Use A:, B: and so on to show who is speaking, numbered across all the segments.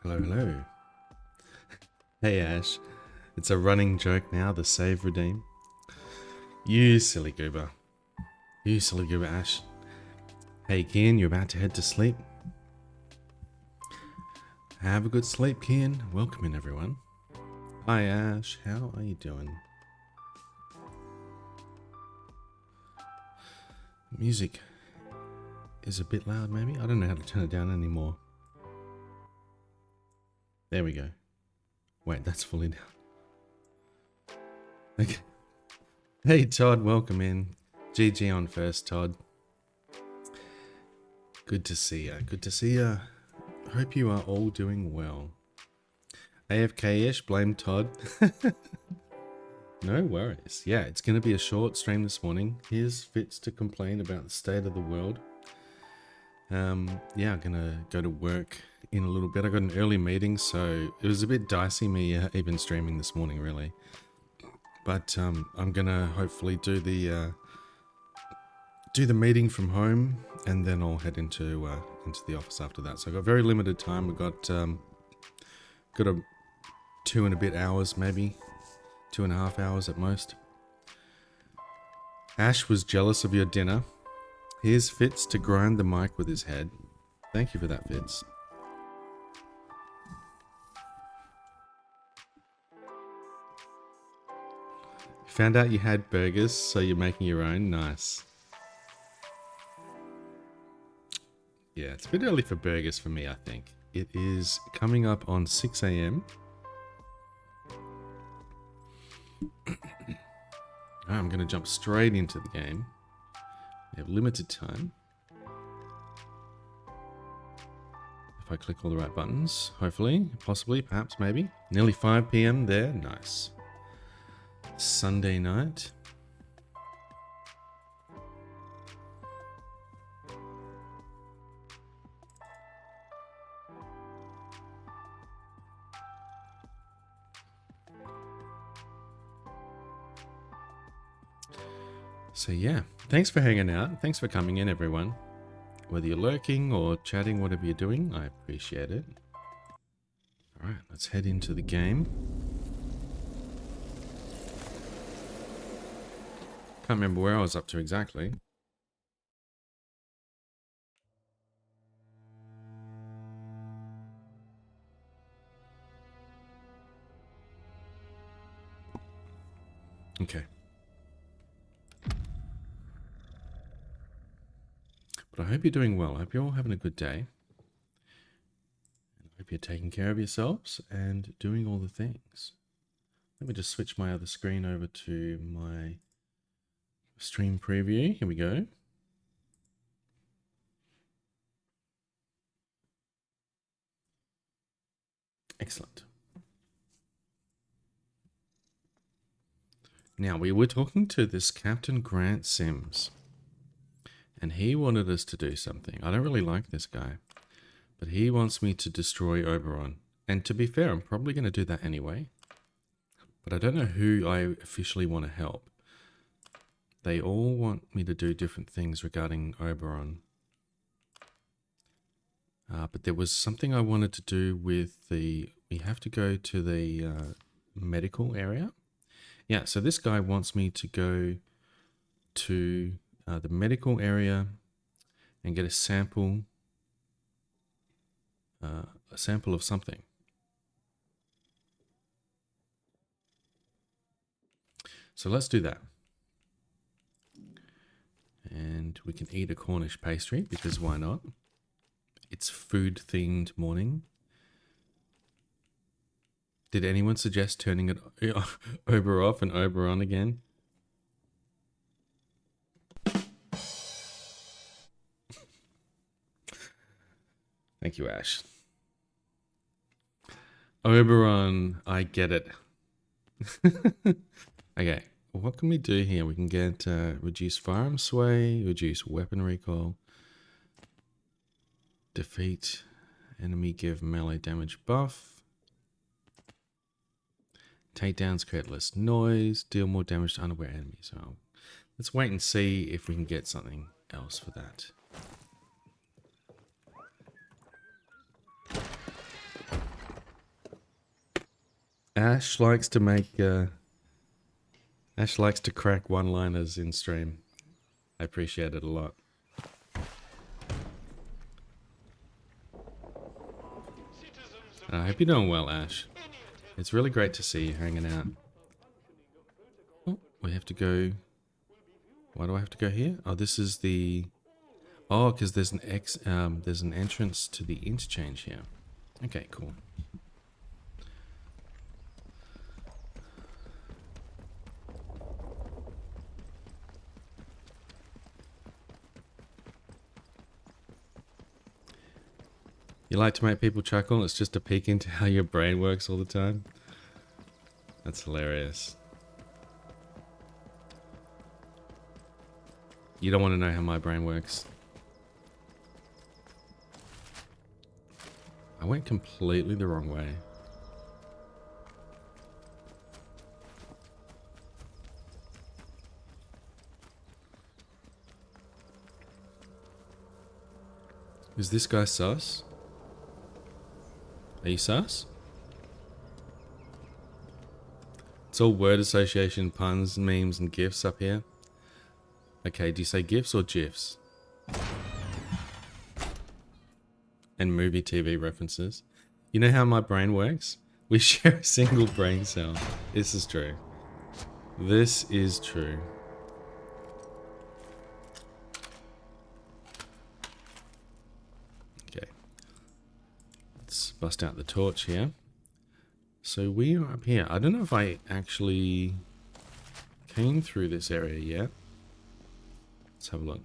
A: Hello, hello. Hey Ash, it's a running joke now, the save redeem. You silly goober. You silly goober, Ash. Hey Kian, you're about to head to sleep? Have a good sleep, Kian. Welcome in, everyone. Hi Ash, how are you doing? Music is a bit loud, maybe? I don't know how to turn it down anymore. There we go. Wait, that's fully down. Okay. Hey Todd, welcome in. GG on first, Todd. Good to see ya. Good to see ya. Hope you are all doing well. AFK-ish, blame Todd. No worries. Yeah, it's going to be a short stream this morning. Here's Fitz to complain about the state of the world. Yeah, I'm going to go to work in a little bit. I got an early meeting, so it was a bit dicey me even streaming this morning, really. But I'm going to hopefully do the meeting from home, and then I'll head into the office after that. So I've got very limited time. We've got a 2 and a bit hours, maybe 2.5 hours at most. Ash was jealous of your dinner. Here's Fitz to grind the mic with his head. Thank you for that, Fitz. Found out you had burgers, so you're making your own. Nice. Yeah, it's a bit early for burgers for me, I think. It is coming up on 6 a.m. I'm going to jump straight into the game. We have limited time. If I click all the right buttons, hopefully, possibly, perhaps, maybe. Nearly 5 p.m. there. Nice. Sunday night. So yeah, thanks for hanging out. Thanks for coming in, everyone. Whether you're lurking or chatting, whatever you're doing, I appreciate it. All right, let's head into the game. Can't remember where I was up to exactly. Okay. But I hope you're doing well. I hope you're all having a good day. I hope you're taking care of yourselves and doing all the things. Let me just switch my other screen over to my stream preview. Here we go. Excellent. Now, we were talking to this Captain Grant Sims, and he wanted us to do something. I don't really like this guy, but he wants me to destroy Oberon. And to be fair, I'm probably going to do that anyway. But I don't know who I officially want to help. They all want me to do different things regarding Oberon. But there was something I wanted to do with the... We have to go to the medical area. Yeah, so this guy wants me to go to the medical area and get a sample of something. So let's do that. And we can eat a Cornish pastry, because why not? It's food-themed morning. Did anyone suggest turning it Ober off and Ober on again? Thank you, Ash. Oberon, I get it. Okay, what can we do here? We can get reduce firearm sway, reduce weapon recoil, defeat enemy, give melee damage buff, takedowns create less noise, deal more damage to unaware enemies. So let's wait and see if we can get something else for that. Ash likes to make Ash likes to crack one-liners in stream. I appreciate it a lot. I hope you're doing well, Ash. It's really great to see you hanging out. Oh, we have to go... Why do I have to go here? Oh, this is the... Oh, because there's an entrance to the interchange here. Okay, cool. You like to make people chuckle? It's just a peek into how your brain works all the time. That's hilarious. You don't want to know how my brain works. I went completely the wrong way. Is this guy sus? Are you sus? It's all word association, puns, memes, and GIFs up here. Okay, do you say GIFs or GIFs? And movie TV references. You know how my brain works? We share a single brain cell. This is true. This is true. Okay. Let's bust out the torch here. So we are up here. I don't know if I actually came through this area yet. Let's have a look.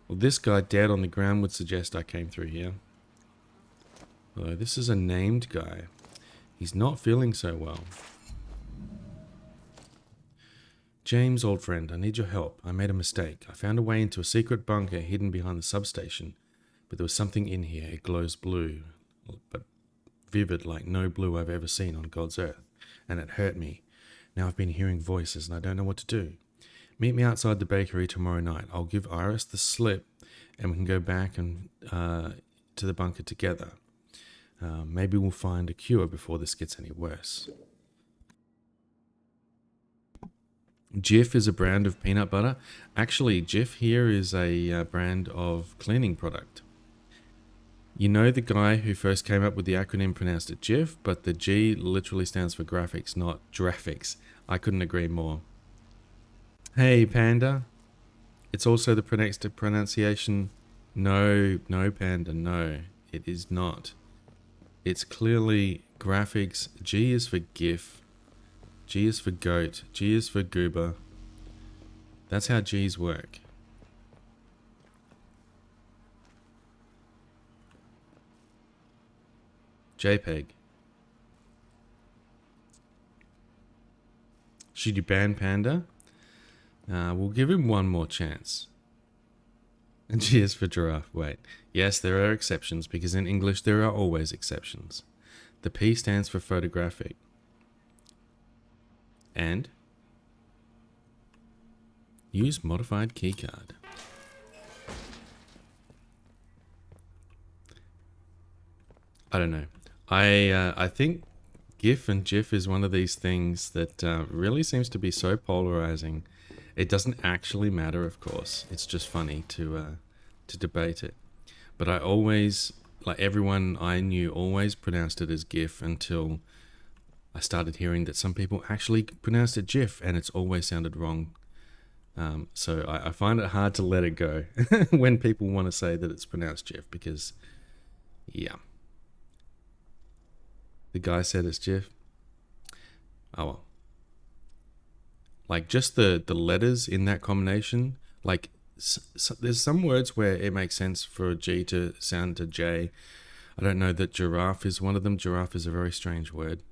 A: Well, this guy dead on the ground would suggest I came through here. Although this is a named guy. He's not feeling so well. James, old friend, I need your help. I made a mistake. I found a way into a secret bunker hidden behind the substation. But there was something in here. It glows blue, but vivid like no blue I've ever seen on God's earth. And it hurt me. Now I've been hearing voices and I don't know what to do. Meet me outside the bakery tomorrow night. I'll give Iris the slip and we can go back and to the bunker together. Maybe we'll find a cure before this gets any worse. Jif is a brand of peanut butter. Actually, Jif here is a brand of cleaning product. You know the guy who first came up with the acronym pronounced it Jif, but the G literally stands for graphics, not graphics. I couldn't agree more. Hey, Panda. It's also the pronunciation. No, Panda, no. It is not. It's clearly graphics. G is for GIF. G is for goat. G is for goober. That's how G's work. JPEG. Should you ban Panda? We'll give him one more chance. And G is for giraffe. Wait. Yes, there are exceptions, because in English there are always exceptions. The P stands for photographic. And use modified keycard. I don't know. I think GIF and GIF is one of these things that really seems to be so polarizing. It doesn't actually matter, of course. It's just funny to debate it. But I always, like everyone I knew, always pronounced it as GIF until I started hearing that some people actually pronounced it GIF, and it's always sounded wrong. So I find it hard to let it go when people want to say that it's pronounced GIF, because, yeah. The guy said it's GIF. Oh well. Like, just the letters in that combination, like, there's some words where it makes sense for a G to sound to J. I don't know that giraffe is one of them. Giraffe is a very strange word.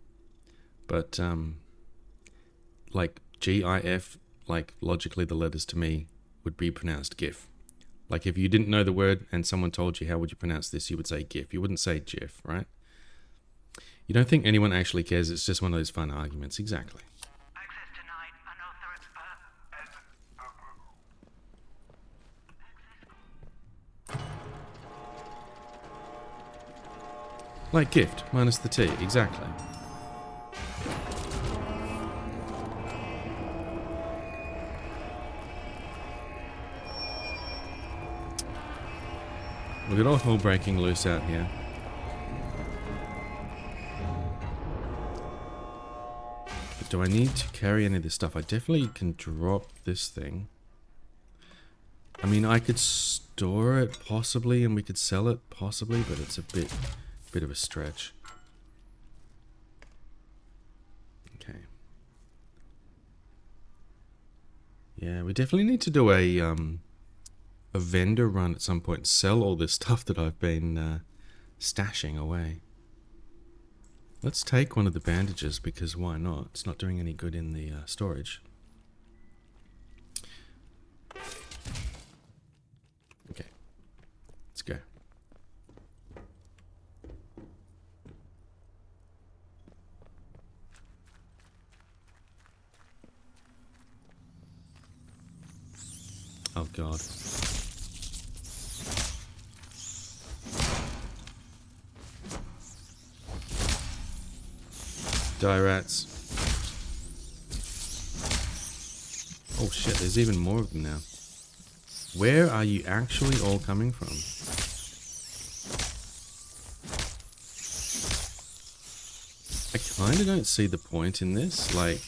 A: but like GIF, like logically the letters to me would be pronounced GIF. Like if you didn't know the word and someone told you how would you pronounce this, you would say GIF. You wouldn't say GIF, right? You don't think anyone actually cares. It's just one of those fun arguments. Exactly.
B: Access denied.
A: Like gift, minus the T. Exactly. We've got all hell breaking loose out here. But do I need to carry any of this stuff? I definitely can drop this thing. I mean, I could store it possibly, and we could sell it possibly, but it's a bit of a stretch. Okay. Yeah, we definitely need to do a vendor run at some point and sell all this stuff that I've been stashing away. Let's take one of the bandages, because why not? It's not doing any good in the storage. Okay, let's go. Oh God. Die rats. Oh shit, there's even more of them now. Where are you actually all coming from? I kinda don't see the point in this. Like,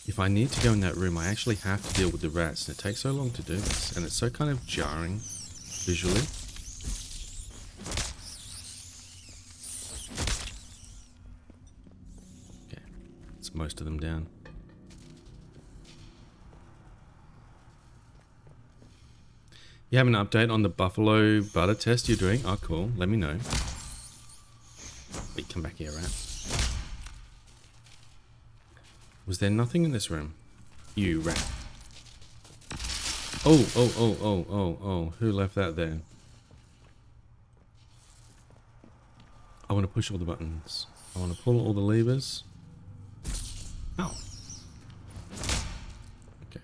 A: if I need to go in that room, I actually have to deal with the rats, and it takes so long to do this, and it's so kind of jarring visually. Most of them down. You have an update on the buffalo butter test you're doing? Oh, cool. Let me know. Wait, come back here, rat. Was there nothing in this room? You rat. Oh. Who left that there? I want to push all the buttons. I want to pull all the levers. Oh. Okay.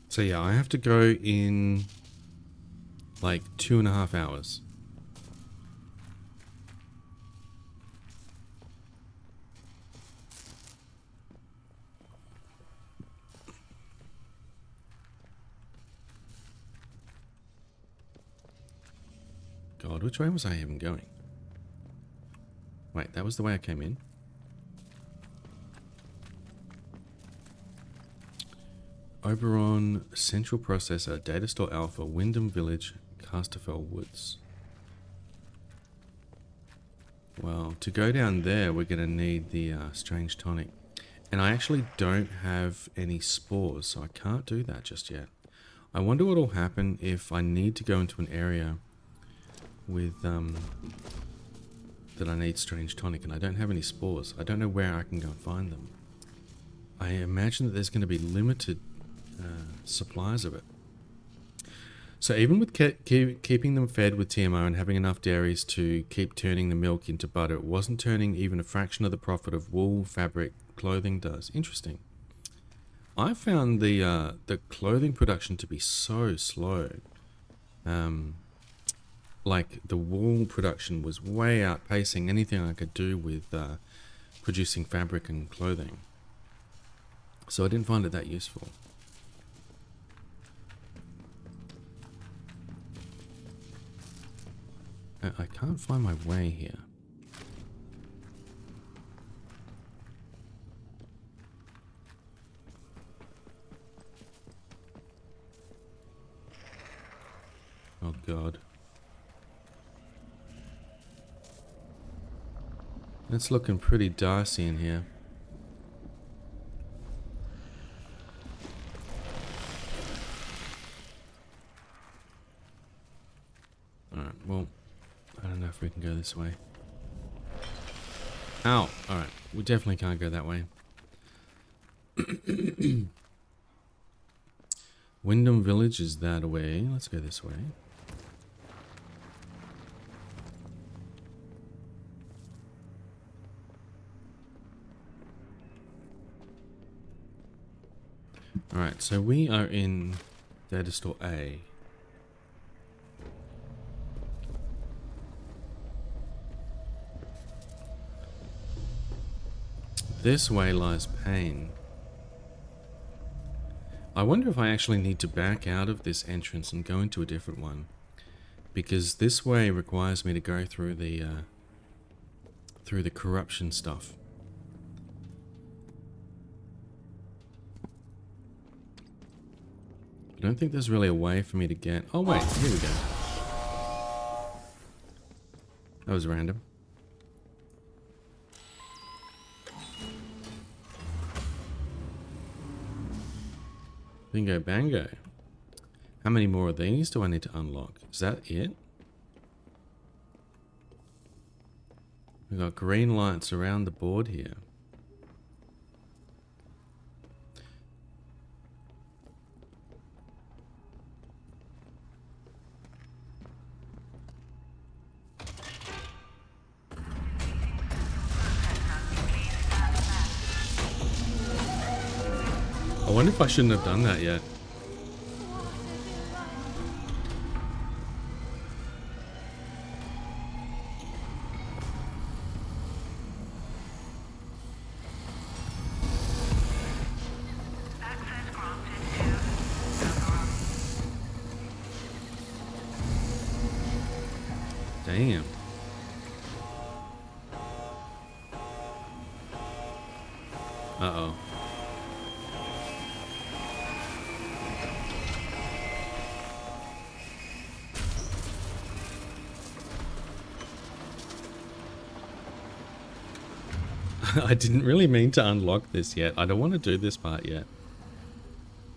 A: So yeah, I have to go in like 2.5 hours. God, which way was I even going? Wait, that was the way I came in? Oberon, Central Processor, Data Store Alpha, Wyndham Village, Casterfell Woods. Well, to go down there, we're going to need the Strange Tonic. And I actually don't have any spores, so I can't do that just yet. I wonder what will happen if I need to go into an area with that I need Strange Tonic and I don't have any spores. I don't know where I can go and find them. I imagine that there's going to be limited supplies of it. So even with keeping them fed with TMO and having enough dairies to keep turning the milk into butter, it wasn't turning even a fraction of the profit of wool, fabric, clothing does. Interesting. I found the clothing production to be so slow. Like the wool production was way outpacing anything I could do with producing fabric and clothing. So I didn't find it that useful. I can't find my way here. Oh God. It's looking pretty dicey in here. this way. Ow. Alright. We definitely can't go that way. Wyndham Village is that way. Let's go this way. Alright, so we are in data store A. This way lies pain. I wonder if I actually need to back out of this entrance and go into a different one. Because this way requires me to go through the corruption stuff. I don't think there's really a way for me to get... Oh wait, here we go. That was random. Bingo bango. How many more of these do I need to unlock? Is that it? We've got green lights around the board here. I wonder if I shouldn't have done that yet. Damn. Uh-oh. I didn't really mean to unlock this yet. I don't want to do this part yet.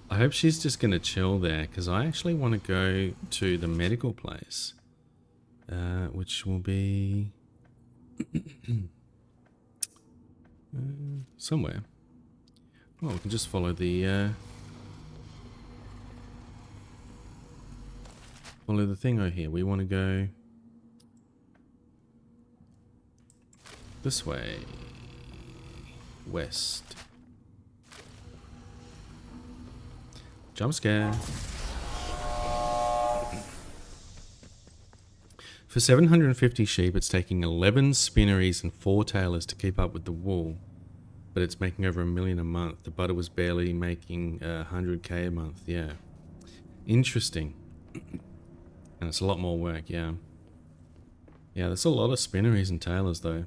A: I hope she's just going to chill there, because I actually want to go to the medical place. Which will be... somewhere. Well, we can just follow the... follow the thing over here. We want to go... this way. West. Jump scare. For 750 sheep, it's taking 11 spinneries and 4 tailors to keep up with the wool. But it's making over $1 million a month. The butter was barely making 100k a month. Yeah. Interesting. And it's a lot more work, yeah. Yeah, there's a lot of spinneries and tailors, though.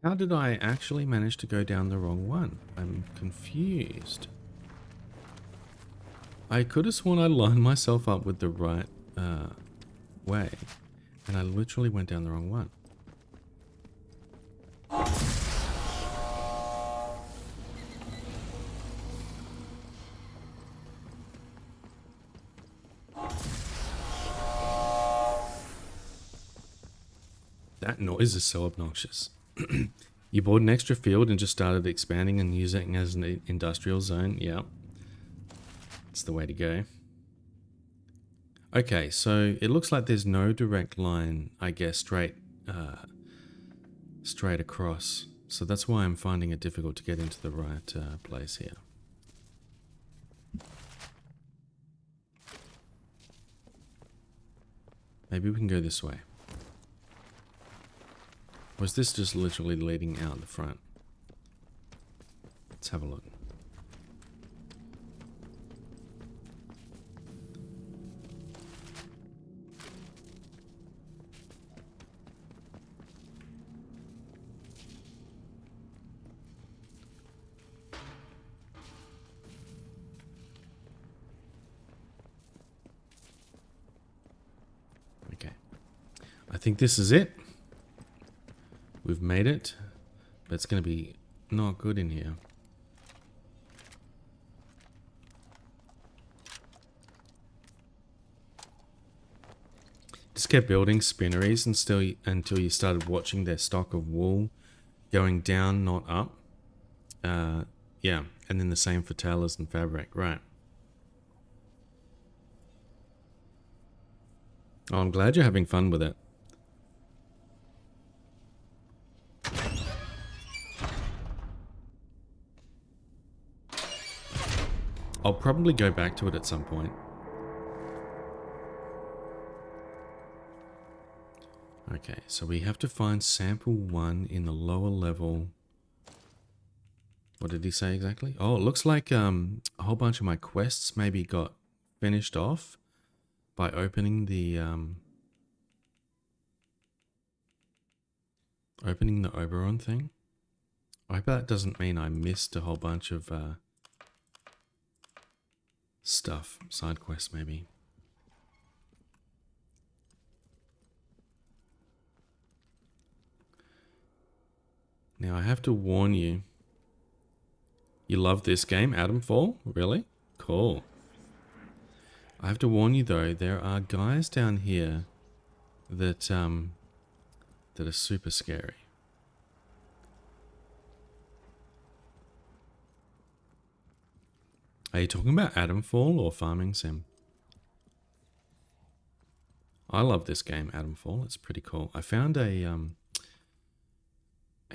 A: How did I actually manage to go down the wrong one? I'm confused. I could have sworn I lined myself up with the right way, and I literally went down the wrong one. That noise is so obnoxious. You bought an extra field and just started expanding and using it as an industrial zone. Yep. It's the way to go. Okay, so it looks like there's no direct line, I guess, straight across. So that's why I'm finding it difficult to get into the right place here. Maybe we can go this way. Or is this just literally leading out the front? Let's have a look. Okay. I think this is it. made it, but it's going to be not good in here. Just kept building spinneries until you started watching their stock of wool going down, not up. Yeah, and then the same for tailors and fabric, right. Oh, I'm glad you're having fun with it. I'll probably go back to it at some point. Okay, so we have to find sample 1 in the lower level. What did he say exactly? Oh, it looks like a whole bunch of my quests maybe got finished off by opening the Oberon thing. I hope that doesn't mean I missed a whole bunch of stuff, side quests maybe. Now I have to warn you. You love this game, Atomfall? Really? Cool. I have to warn you though, there are guys down here that that are super scary. Are you talking about Atomfall or Farming Sim? I love this game, Atomfall. It's pretty cool. I found a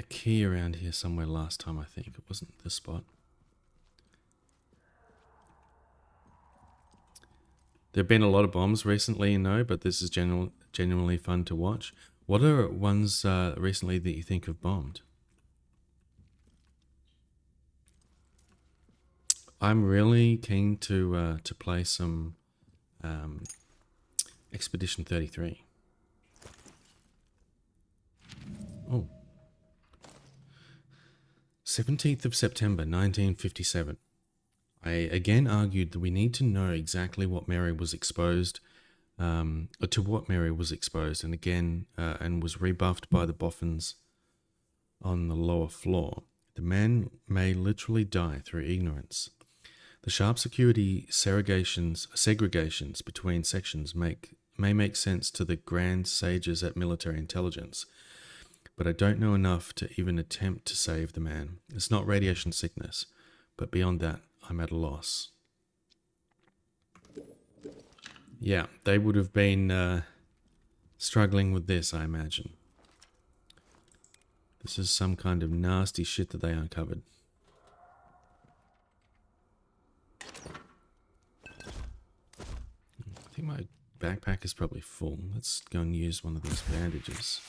A: key around here somewhere last time, I think. It wasn't this spot. There have been a lot of bombs recently, you know, but this is genuinely fun to watch. What are ones recently that you think have bombed? I'm really keen to play some Expedition 33. Oh. 17th of September, 1957. I again argued that we need to know exactly what Mary was exposed, or to what Mary was exposed, and again, and was rebuffed by the boffins on the lower floor. The man may literally die through ignorance. The sharp security segregations between sections may make sense to the grand sages at military intelligence, but I don't know enough to even attempt to save the man. It's not radiation sickness, but beyond that, I'm at a loss. Yeah, they would have been struggling with this, I imagine. This is some kind of nasty shit that they uncovered. I think my backpack is probably full. Let's go and use one of these bandages.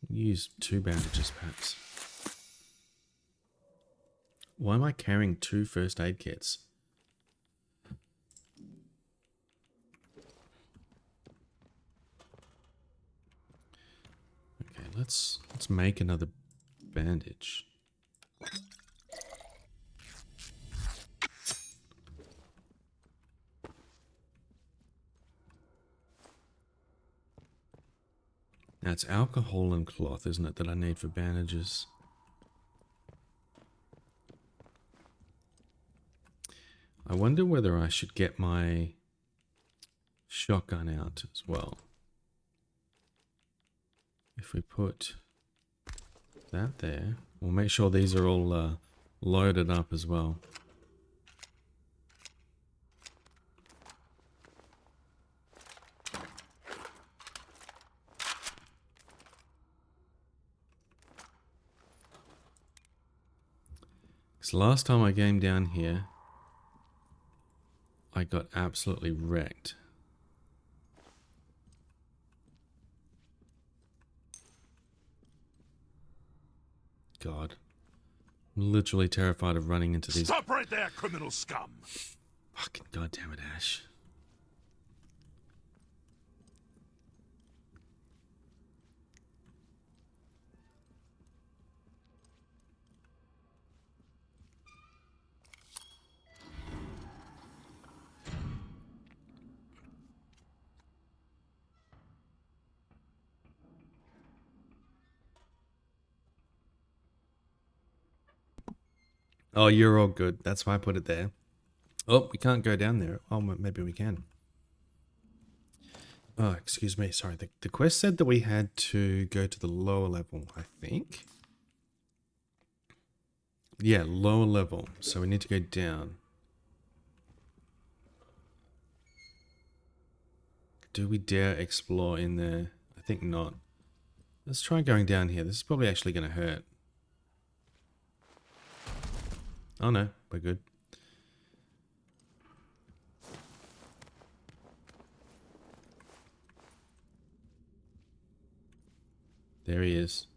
A: Use 2 bandages, perhaps. Why am I carrying 2 first aid kits? Okay, let's make another bandage. Now it's alcohol and cloth, isn't it, that I need for bandages? I wonder whether I should get my shotgun out as well. If we put that there, we'll make sure these are all loaded up as well. Because last time I came down here, I got absolutely wrecked. God. I'm literally terrified of running into these...
B: Stop right there, criminal scum!
A: Fucking goddamn it, Ash. Oh, you're all good. That's why I put it there. Oh, we can't go down there. Oh, maybe we can. Oh, excuse me. Sorry. The quest said that we had to go to the lower level, I think. Yeah, lower level. So we need to go down. Do we dare explore in there? I think not. Let's try going down here. This is probably actually going to hurt. Oh no, we're good. There he is.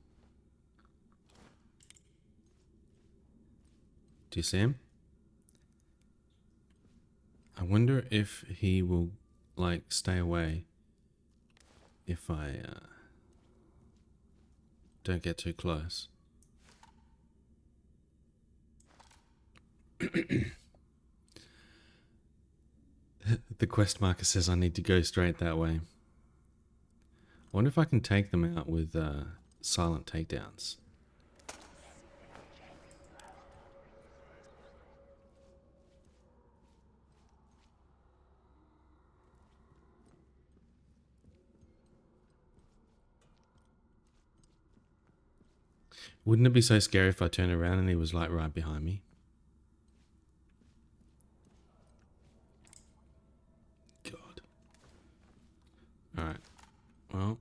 A: Do you see him? I wonder if he will, like, stay away if I don't get too close. The quest marker says I need to go straight that way. I wonder if I can take them out with silent takedowns. Wouldn't it be so scary if I turned around and he was like right behind me? God. Alright. Well.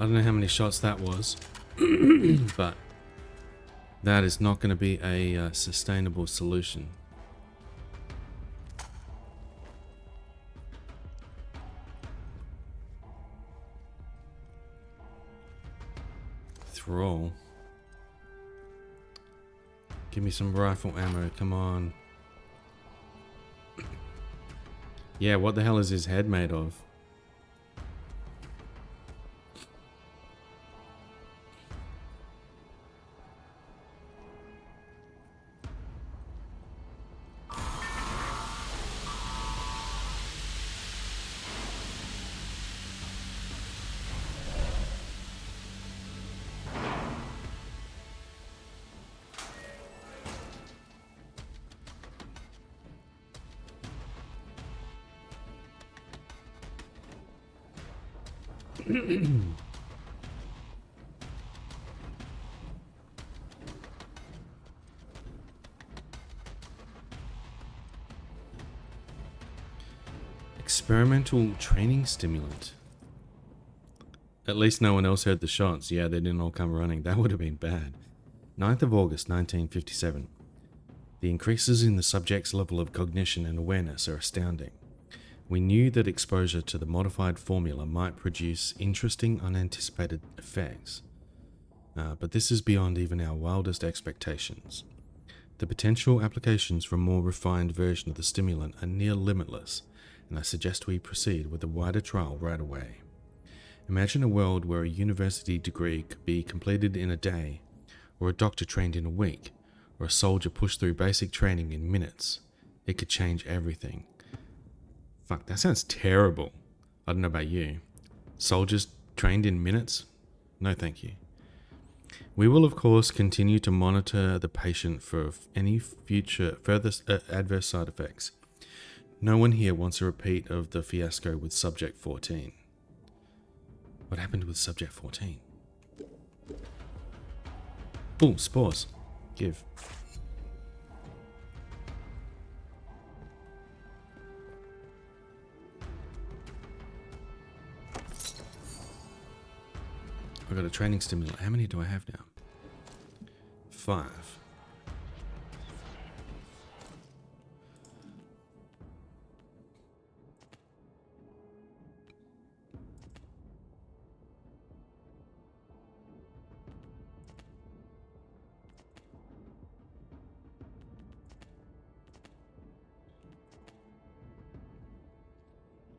A: I don't know how many shots that was, but that is not going to be a sustainable solution. Thrall. Give me some rifle ammo, come on. Yeah, what the hell is his head made of? Experimental training stimulant. At least no one else heard the shots. Yeah, they didn't all come running. That would have been bad. 9th of August, 1957. The increases in the subject's level of cognition and awareness are astounding. We knew that exposure to the modified formula might produce interesting, unanticipated effects. But this is beyond even our wildest expectations. The potential applications for a more refined version of the stimulant are near limitless, and I suggest we proceed with a wider trial right away. Imagine a world where a university degree could be completed in a day, or a doctor trained in a week, or a soldier pushed through basic training in minutes. It could change everything. Fuck, that sounds terrible. I don't know about you. Soldiers trained in minutes? No thank you. We will, of course, continue to monitor the patient for any further adverse side effects. No one here wants a repeat of the fiasco with Subject 14. What happened with Subject 14? Oh, spores. Give. I've got a training stimulant. How many do I have now? 5.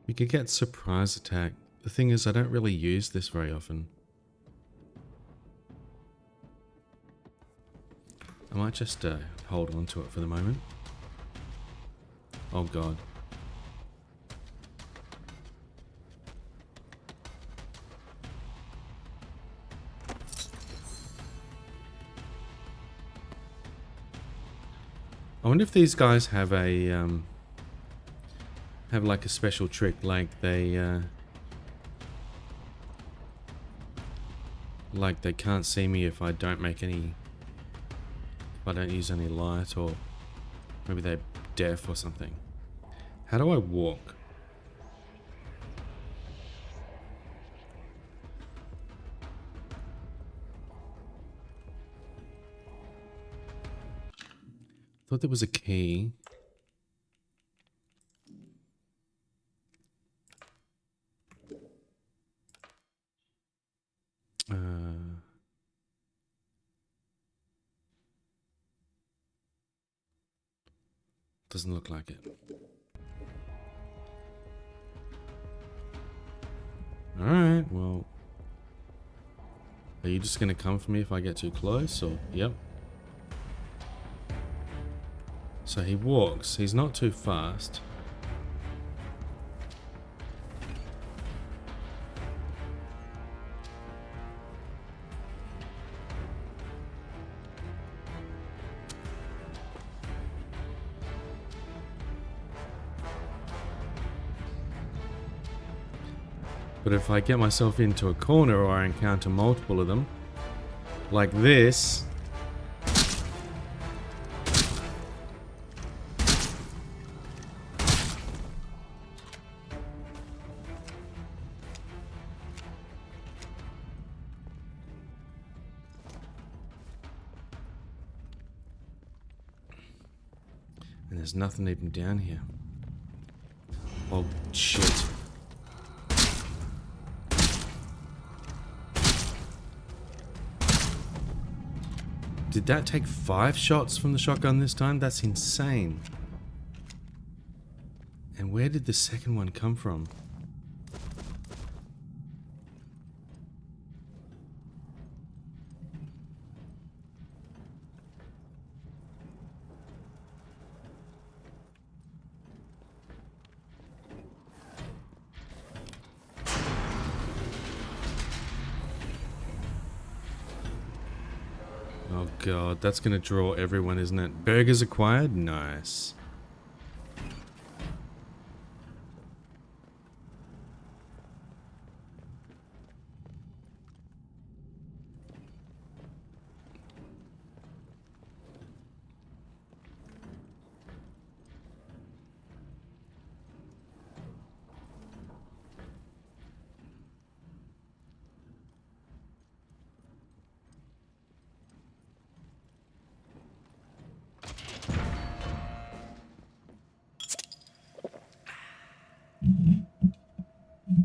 A: We could get surprise attack. The thing is, I don't really use this very often. I might just hold on to it for the moment. Oh god. I wonder if these guys have a have like a special trick, like they can't see me if I don't make any, if I don't use any light, or maybe they're deaf or something. How do I walk? Thought there was a key. Doesn't look like it. Alright, well. Are you just gonna come for me if I get too close, or? Yep. So he walks. He's not too fast. But if I get myself into a corner or I encounter multiple of them, like this, and there's nothing even down here. Oh shit. Did that take 5 shots from the shotgun this time? That's insane. And where did the second one come from? Oh god, that's gonna draw everyone, isn't it? Burgers acquired? Nice.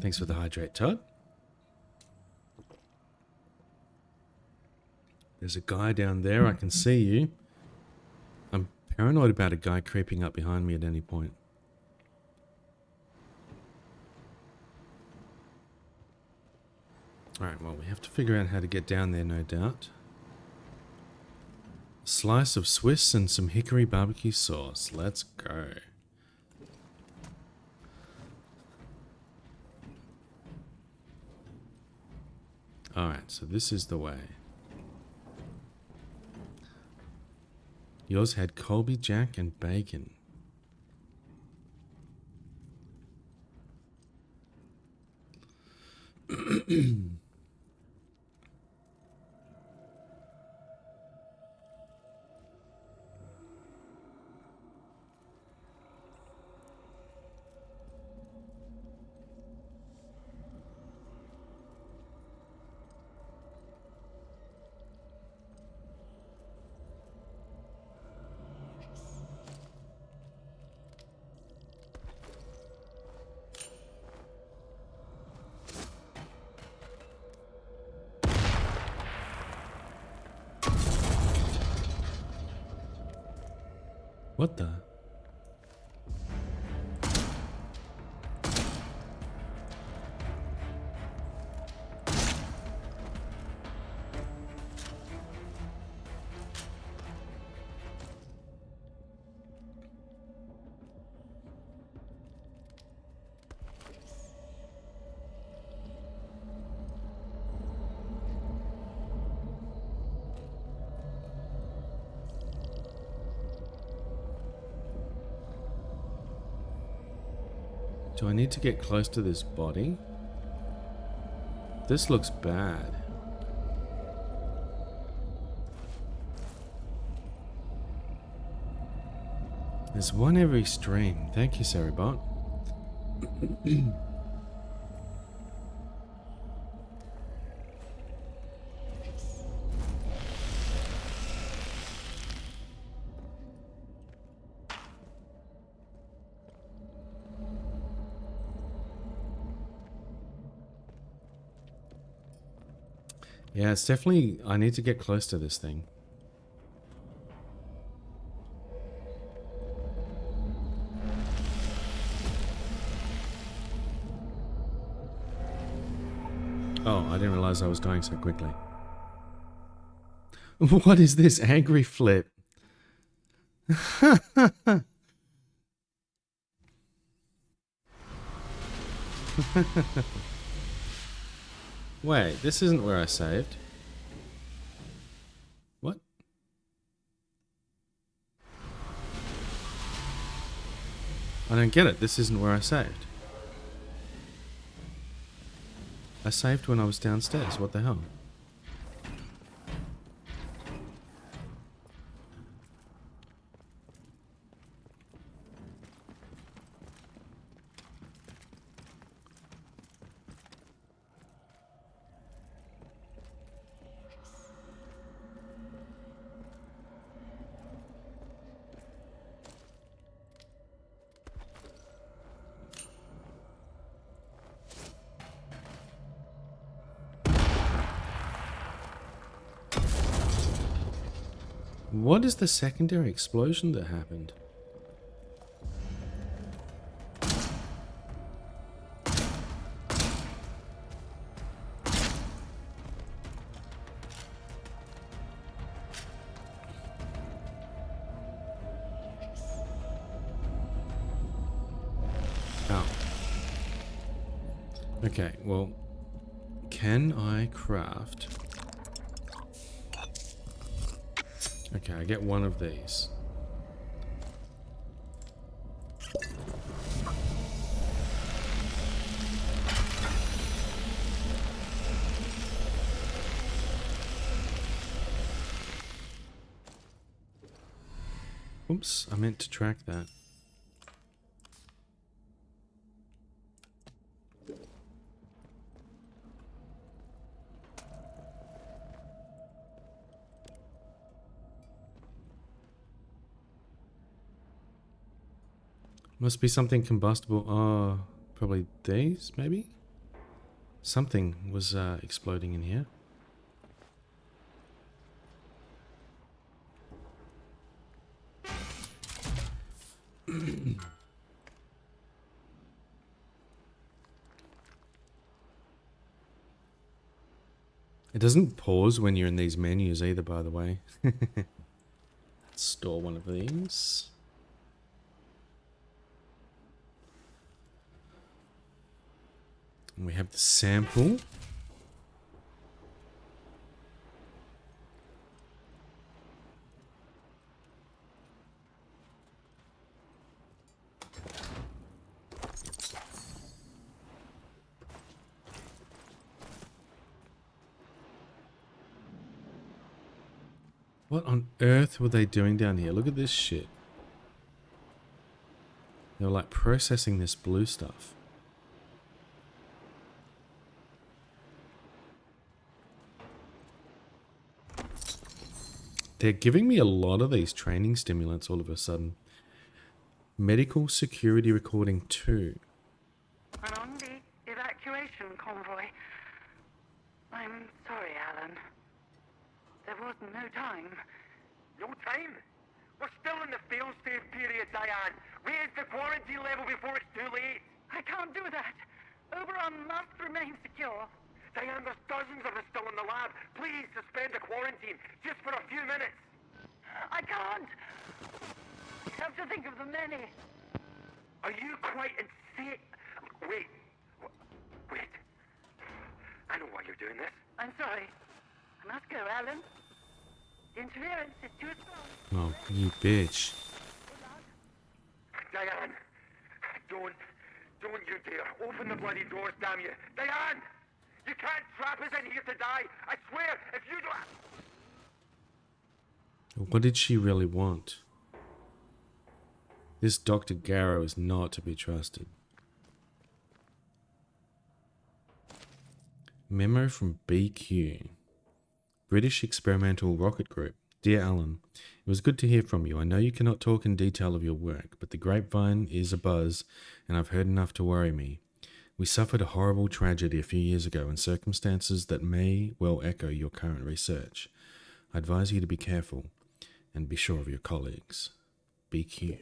A: Thanks for the hydrate, Todd. There's a guy down there. I can see you. I'm paranoid about a guy creeping up behind me at any point. Alright, well, we have to figure out how to get down there, no doubt. A slice of Swiss and some hickory barbecue sauce. Let's go. Alright, so this is the way. Yours had Colby Jack and bacon. What the? Do I need to get close to this body? This looks bad. There's one every stream. Thank you, Saribot. Yeah, it's definitely... I need to get close to this thing. Oh, I didn't realize I was dying so quickly. What is this angry flip? Wait, this isn't where I saved. What? I don't get it. This isn't where I saved. I saved when I was downstairs. What the hell? What is the secondary explosion that happened? Oh. Okay, well, can I craft... Okay, I get one of these. Oops, I meant to track that. Must be something combustible. Oh, probably these, maybe? Something was exploding in here. It doesn't pause when you're in these menus either, by the way. Store one of these. And we have the sample. What on earth were they doing down here? Look at this shit. They were like processing this blue stuff. They're giving me a lot of these training stimulants all of a sudden. Medical security recording 2.
B: And on the evacuation convoy. I'm sorry, Alan. There was no time.
C: No time? We're still in the fail-safe period, Diane. Raise the quarantine level before it's too late.
B: I can't do that. Oberon must remain secure.
C: Diane, there's dozens of us still in the lab. Please suspend the quarantine, just for a few minutes.
B: I can't. I have to think of the many.
C: Are you quite insane? Wait. Wait. I know why you're doing this.
B: I'm sorry. I must go, Alan. The interference is too strong.
A: Oh, you bitch.
C: Diane, don't Don't you dare. Open the bloody doors, damn you. Diane! You can't trap us in here to die. I swear, if you don't...
A: What did she really want? This Dr. Garrow is not to be trusted. Memo from BQ. British Experimental Rocket Group. Dear Alan, it was good to hear from you. I know you cannot talk in detail of your work, but the grapevine is abuzz, and I've heard enough to worry me. We suffered a horrible tragedy a few years ago in circumstances that may well echo your current research. I advise you to be careful and be sure of your colleagues. BQ.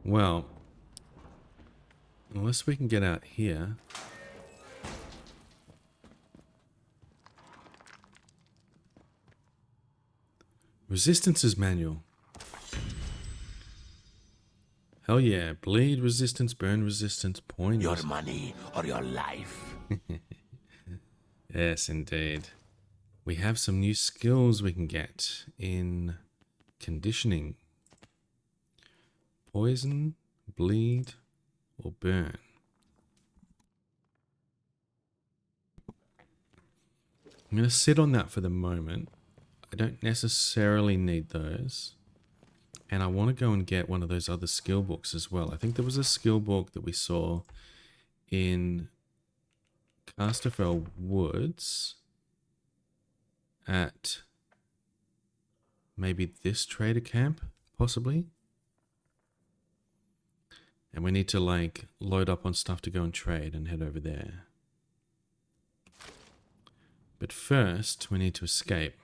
A: Well, unless we can get out here. Resistances manual. Hell yeah. Bleed resistance, burn resistance, point.
D: Your money or your life.
A: Yes, indeed. We have some new skills we can get in conditioning. Poison, bleed, or burn. I'm going to sit on that for the moment. I don't necessarily need those. And I want to go and get one of those other skill books as well. I think there was a skill book that we saw in Casterfell Woods at maybe this trader camp, possibly. And we need to like load up on stuff to go and trade and head over there. But first, we need to escape.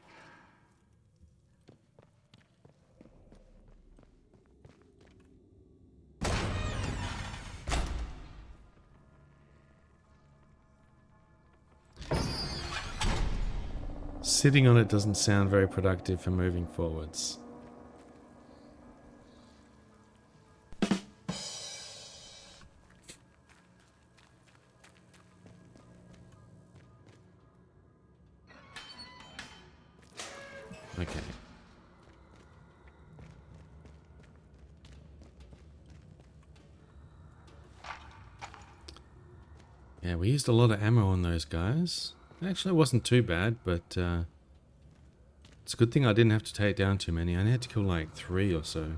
A: Sitting on it doesn't sound very productive for moving forwards. Okay. Yeah, we used a lot of ammo on those guys. Actually, it wasn't too bad, but it's a good thing I didn't have to take down too many. I only had to kill like 3 or so.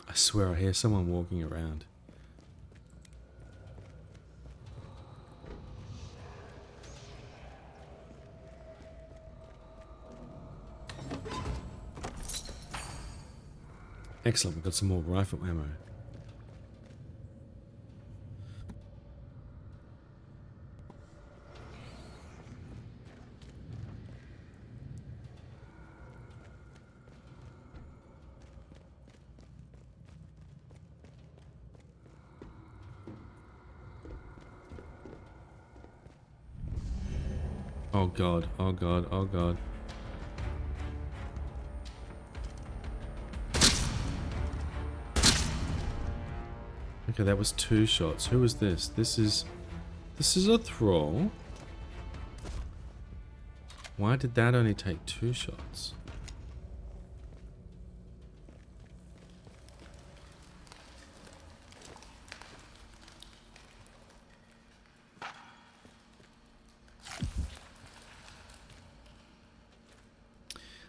A: I swear I hear someone walking around. Excellent, we've got some more rifle ammo. Oh god, oh god, oh god. Okay, that was 2 shots. Who is this? This is a thrall. Why did that only take 2 shots?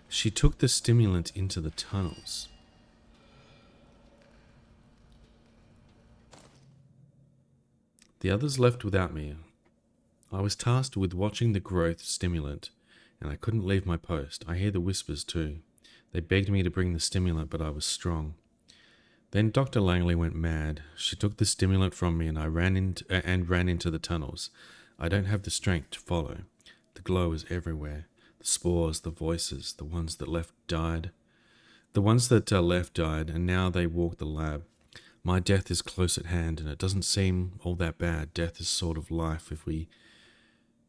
A: She took the stimulant into the tunnels. The others left without me. I was tasked with watching the growth stimulant, and I couldn't leave my post. I hear the whispers too. They begged me to bring the stimulant, but I was strong. Then Dr. Langley went mad. She took the stimulant from me, and I ran into the tunnels. I don't have the strength to follow. The glow is everywhere. The spores, the voices, the ones that left died. The ones that left died, and now they walk the lab. My death is close at hand, and it doesn't seem all that bad. Death is sort of life if we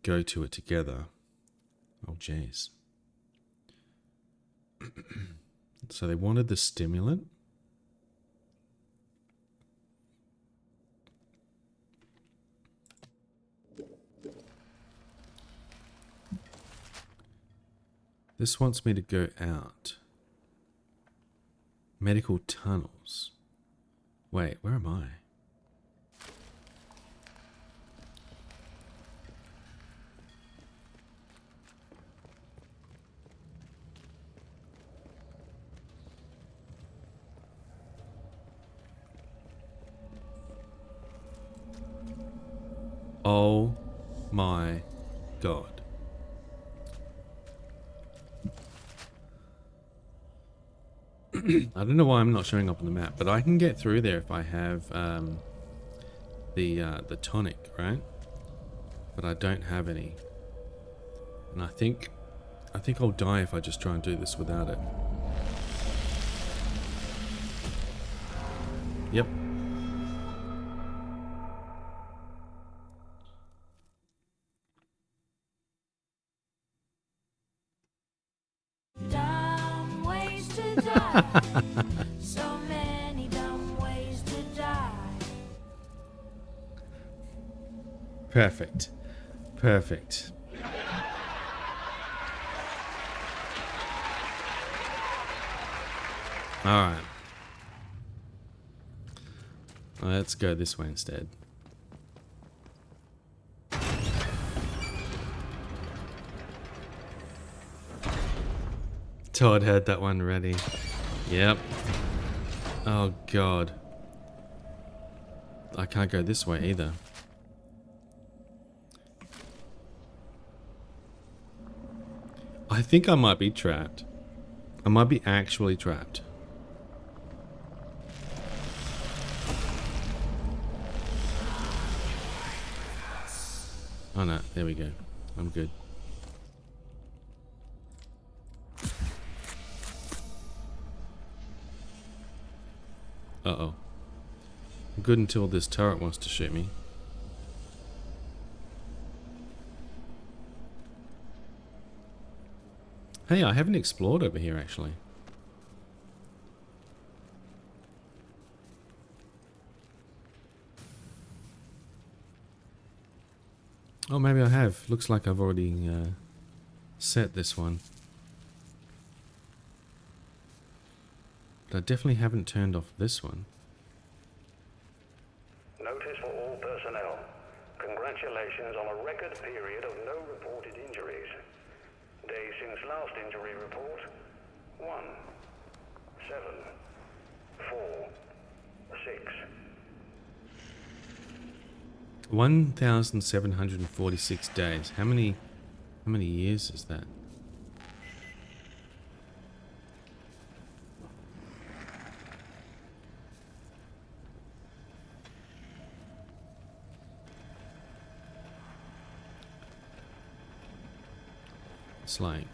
A: go to it together. Oh, jeez. So they wanted the stimulant. This wants me to go out. Medical tunnels. Wait, where am I? Oh my god. I don't know why I'm not showing up on the map, but I can get through there if I have the tonic, right? But I don't have any. And I think I'll die if I just try and do this without it. Yep.
E: Dumb ways to die. So many dumb ways to die.
A: Perfect. Perfect. Alright. Let's go this way instead. Todd had that one ready. Yep. Oh god. I can't go this way either. I think I might be trapped. I might be actually trapped. Oh no, there we go. I'm good. Uh-oh. I'm good until this turret wants to shoot me. Hey, I haven't explored over here actually. Oh, maybe I have. Looks like I've already set this one. But I definitely haven't turned off this one.
F: Notice for all personnel. Congratulations on a record period of no reported injuries. Days since last injury report: 1, 7, 4, 6.
A: 1,746 days. How many years is that? It's like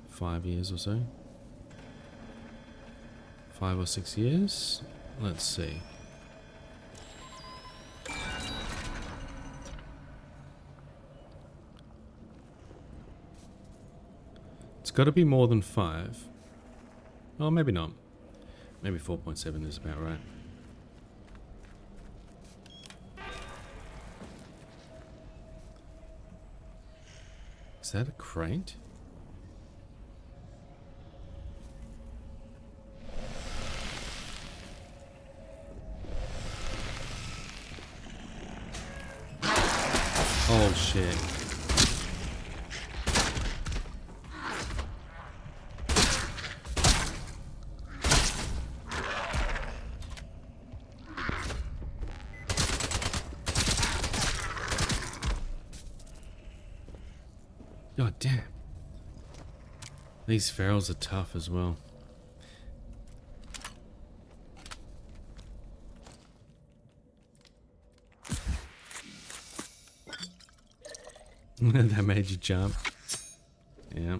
A: 5 years or so. 5 or 6 years? Let's see. It's got to be more than 5. Oh, maybe not. Maybe 4.7 is about right. Is that a crate? Oh shit. God damn. These ferals are tough as well. That made you jump. Yeah.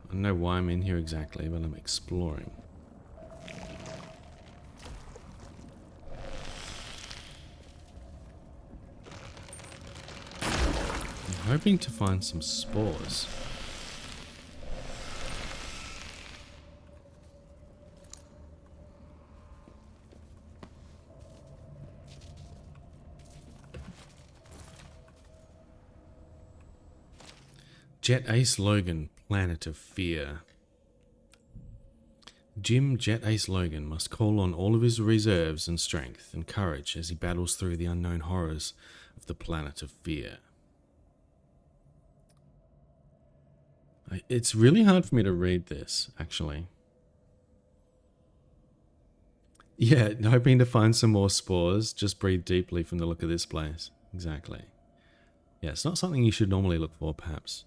A: I don't know why I'm in here exactly, but I'm exploring. hoping to find some spores. Jet Ace Logan, Planet of Fear. Jim Jet Ace Logan must call on all of his reserves and strength and courage as he battles through the unknown horrors of the Planet of Fear. It's really hard for me to read this, actually. Yeah, hoping to find some more spores. Just breathe deeply from the look of this place. Exactly. Yeah, it's not something you should normally look for, perhaps.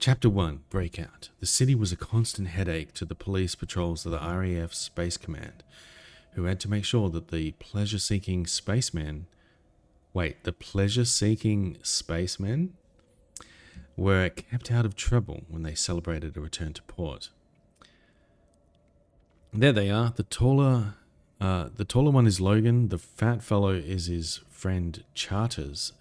A: Chapter 1, Breakout. The city was a constant headache to the police patrols of the RAF Space Command, who had to make sure that the pleasure-seeking spacemen were kept out of trouble when they celebrated a return to port. There they are. The taller one is Logan. The fat fellow is his friend Charteris.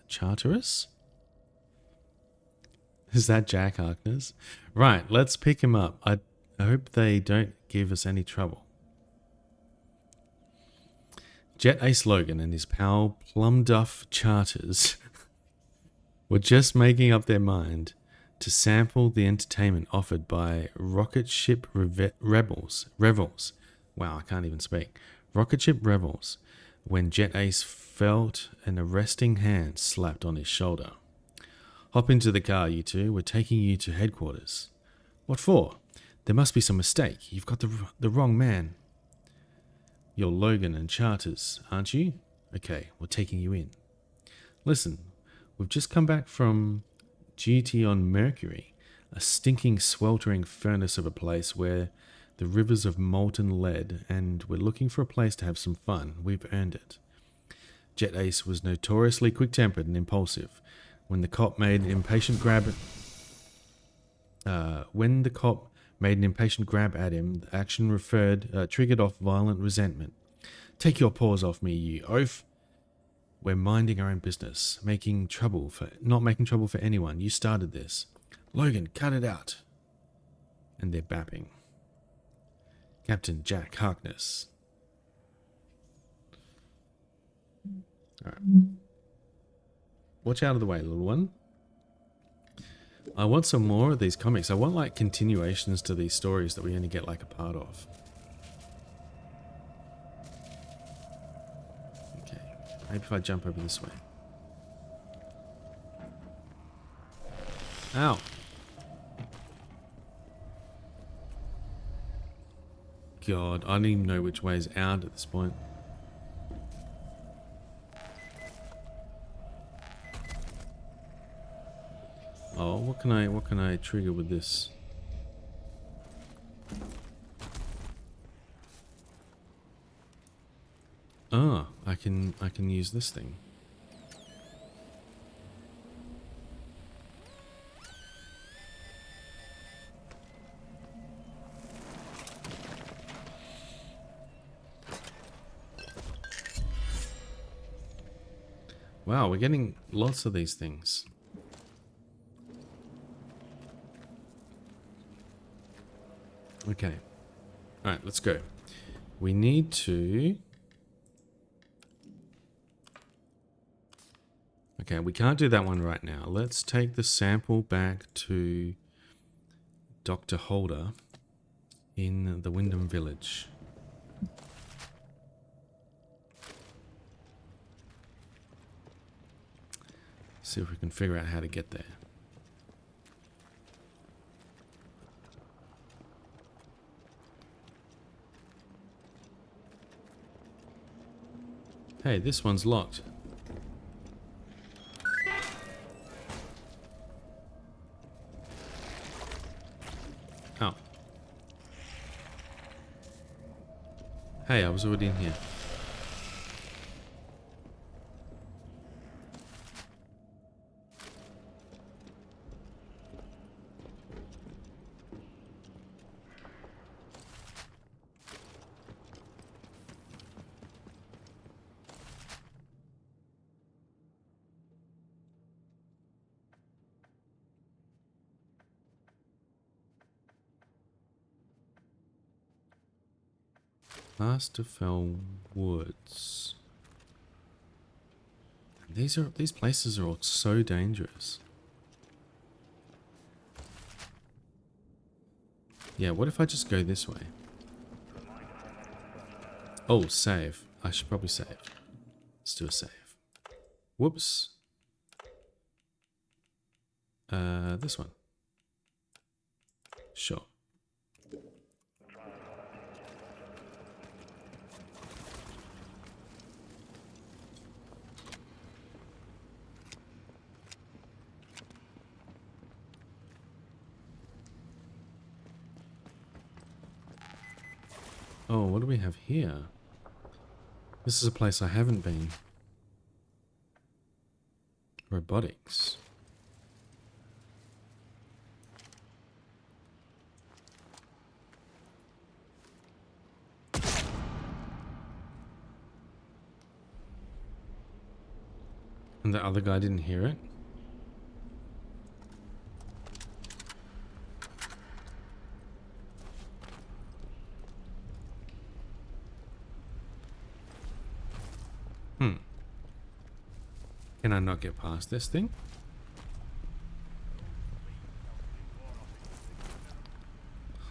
A: Is that Jack Harkness? Right, let's pick him up. I hope they don't give us any trouble. Jet Ace Logan and his pal Plum Duff Charters were just making up their mind to sample the entertainment offered by Rocket Ship Revels. Wow, I can't even speak. Rocket Ship Revels, when Jet Ace felt an arresting hand slapped on his shoulder. Hop into the car, you two. We're taking you to headquarters. What for? There must be some mistake. You've got the wrong man. You're Logan and Charters, aren't you? Okay, we're taking you in. Listen, we've just come back from duty on Mercury, a stinking, sweltering furnace of a place where the rivers of molten lead, and we're looking for a place to have some fun. We've earned it. Jet Ace was notoriously quick-tempered and impulsive. When the cop made an impatient grab at him, the action triggered off violent resentment. Take your paws off me, you oaf! We're minding our own business, not making trouble for anyone. You started this. Logan, cut it out. And they're bapping. Captain Jack Harkness. All right. Watch out of the way, little one. I want some more of these comics. I want like continuations to these stories that we only get like a part of. Okay, maybe if I jump over this way. Ow. God, I don't even know which way is out at this point. Oh, what can I trigger with this? Ah, I can use this thing. Wow, we're getting lots of these things. Okay. Alright, let's go. We need to... Okay, we can't do that one right now. Let's take the sample back to Dr. Holder in the Wyndham Village. See if we can figure out how to get there. Hey, this one's locked. Oh. Hey, I was already in here. Plasterfell Woods. These places are all so dangerous. Yeah, what if I just go this way? Oh, save. I should probably save. Let's do a save. Whoops. This one. Sure. Oh, what do we have here? This is a place I haven't been. Robotics. And the other guy didn't hear it? Can I not get past this thing?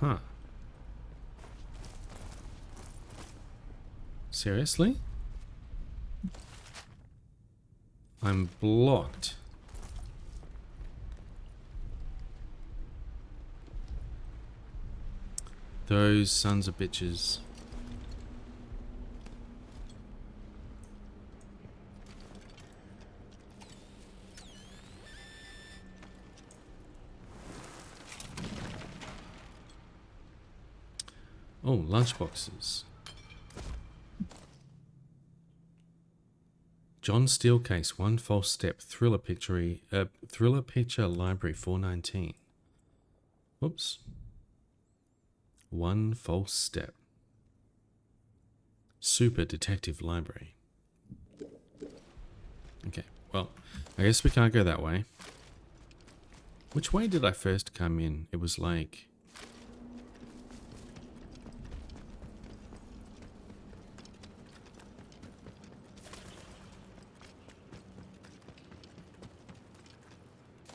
A: Huh. Seriously? I'm blocked. Those sons of bitches. Oh, lunchboxes. John Steelcase, One False Step, Thriller Picture Library 419. Whoops. One False Step. Super Detective Library. Okay, well, I guess we can't go that way. Which way did I first come in? It was like...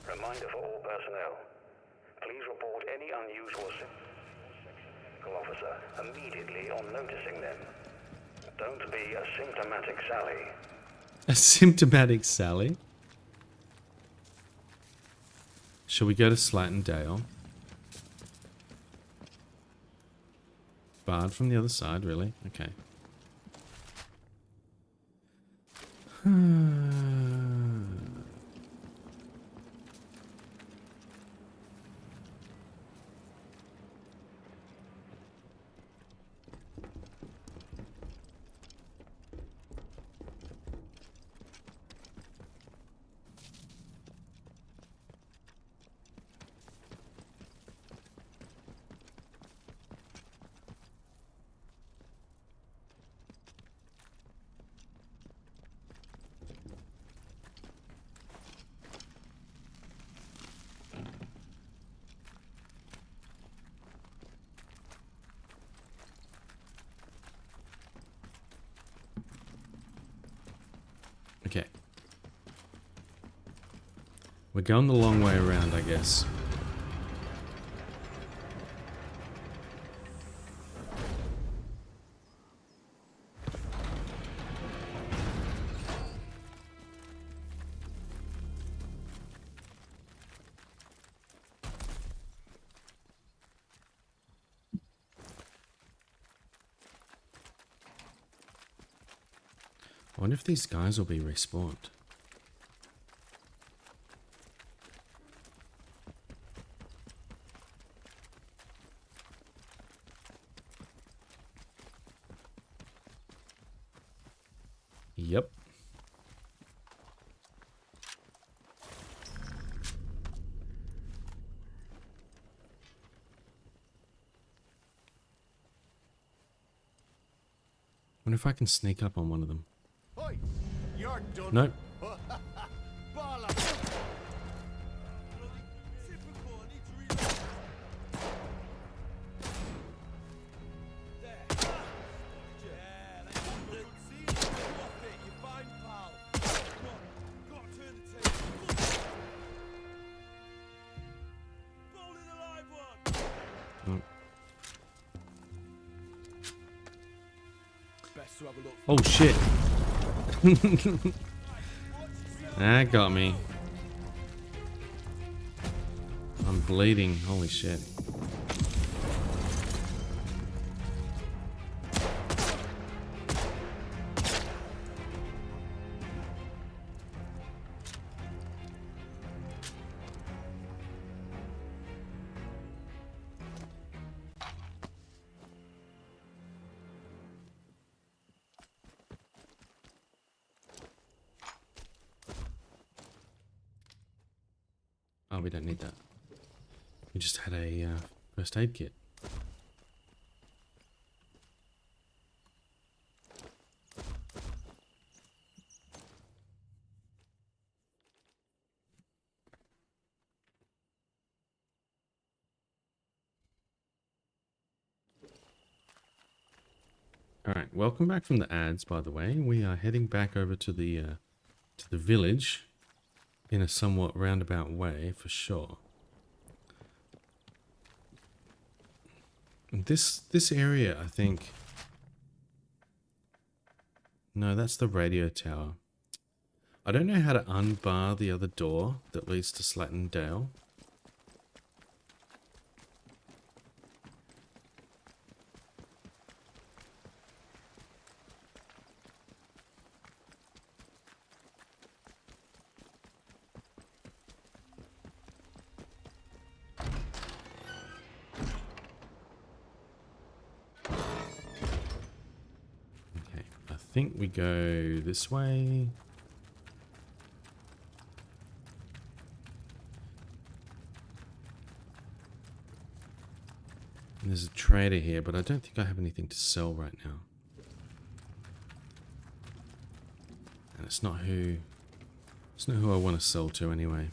F: Reminder for all personnel. Please report any unusual officer immediately on noticing them. Don't be a symptomatic Sally.
A: A symptomatic Sally? Shall we go to Slatton Dale? Barred from the other side, really? Okay. Okay. We're going the long way around, I guess. I wonder if these guys will be respawned. Yep. Wonder if I can sneak up on one of them.
D: Oi, you're done.
A: Nope.
D: Bollocks. best to have a look.
A: Oh shit. That got me. I'm bleeding. Holy shit. Oh, we don't need that. We just had a first aid kit. Alright, welcome back from the ads, by the way. We are heading back over to the village in a somewhat roundabout way, for sure. This area, I think... No, that's the radio tower. I don't know how to unbar the other door that leads to Slatten Dale. I think we go this way. And there's a trader here, but I don't think I have anything to sell right now. And it's not who I want to sell to anyway.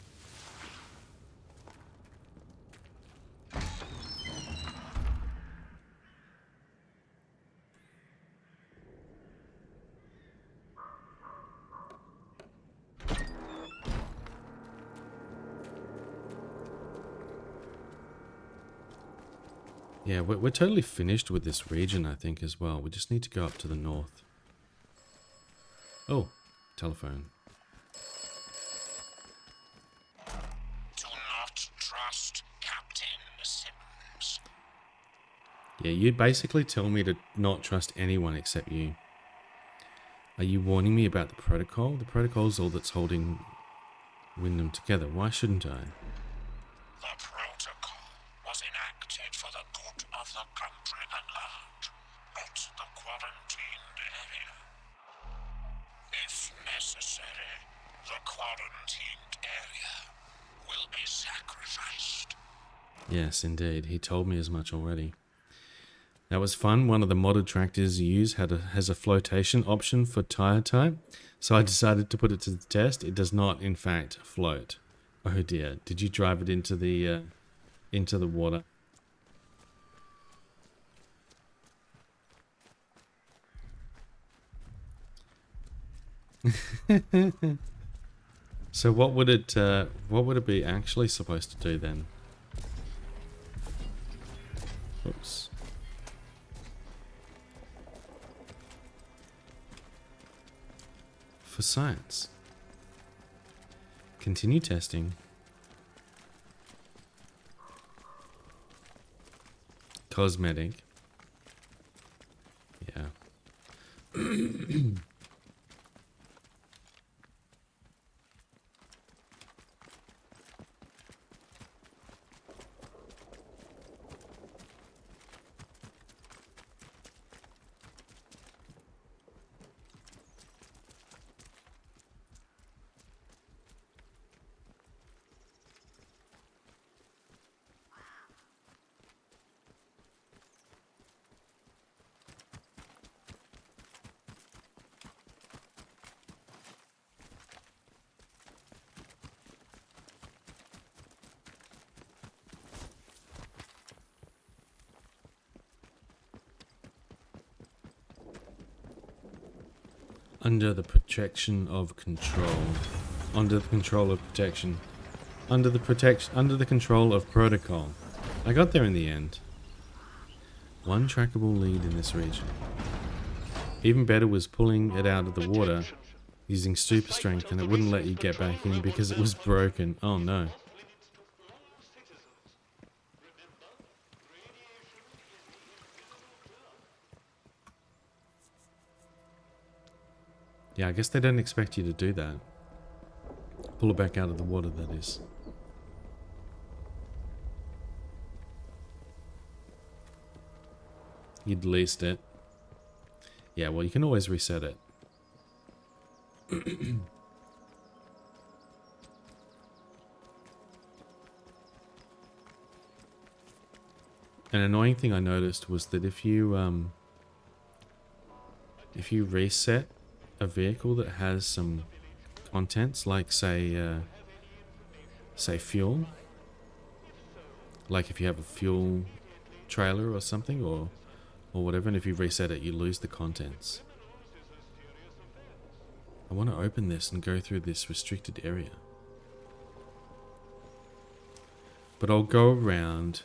A: Yeah, we're totally finished with this region, I think, as well. We just need to go up to the north. Oh, telephone.
G: Do not trust Captain Sims.
A: Yeah, you basically tell me to not trust anyone except you. Are you warning me about the protocol? The protocol's all that's holding Wyndham together. Why shouldn't I?
G: The protocol was enacted for the good of the country at large, not the quarantined area. If necessary, the quarantined area will be sacrificed.
A: Yes, indeed. He told me as much already. That was fun. One of the modded tractors you use has a flotation option for tire type, so I decided to put it to the test. It does not, in fact, float. Oh dear! Did you drive it into the water? So what would it be actually supposed to do then? Oops. For science. Continue testing. Cosmetic. Yeah. Under the protection of control. Under the control of protection. Under the control of protocol. I got there in the end. One trackable lead in this region. Even better was pulling it out of the water using super strength, and it wouldn't let you get back in because it was broken. Oh no. Yeah, I guess they don't expect you to do that. Pull it back out of the water, that is. You'd least it. Yeah, well, you can always reset it. An annoying thing I noticed was that if you reset a vehicle that has some contents, like say fuel, like if you have a fuel trailer or something, or whatever, and if you reset it, you lose the contents. I want to open this and go through this restricted area, but I'll go around.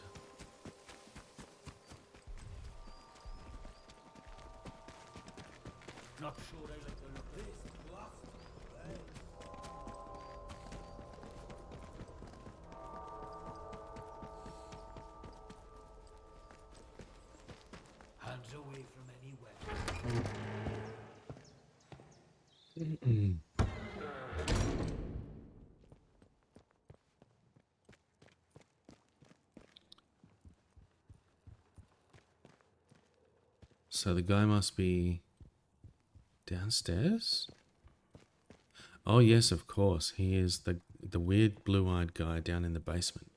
D: Hands away from any
A: So the guy must be downstairs? Oh yes, of course. He is the weird blue-eyed guy down in the basement.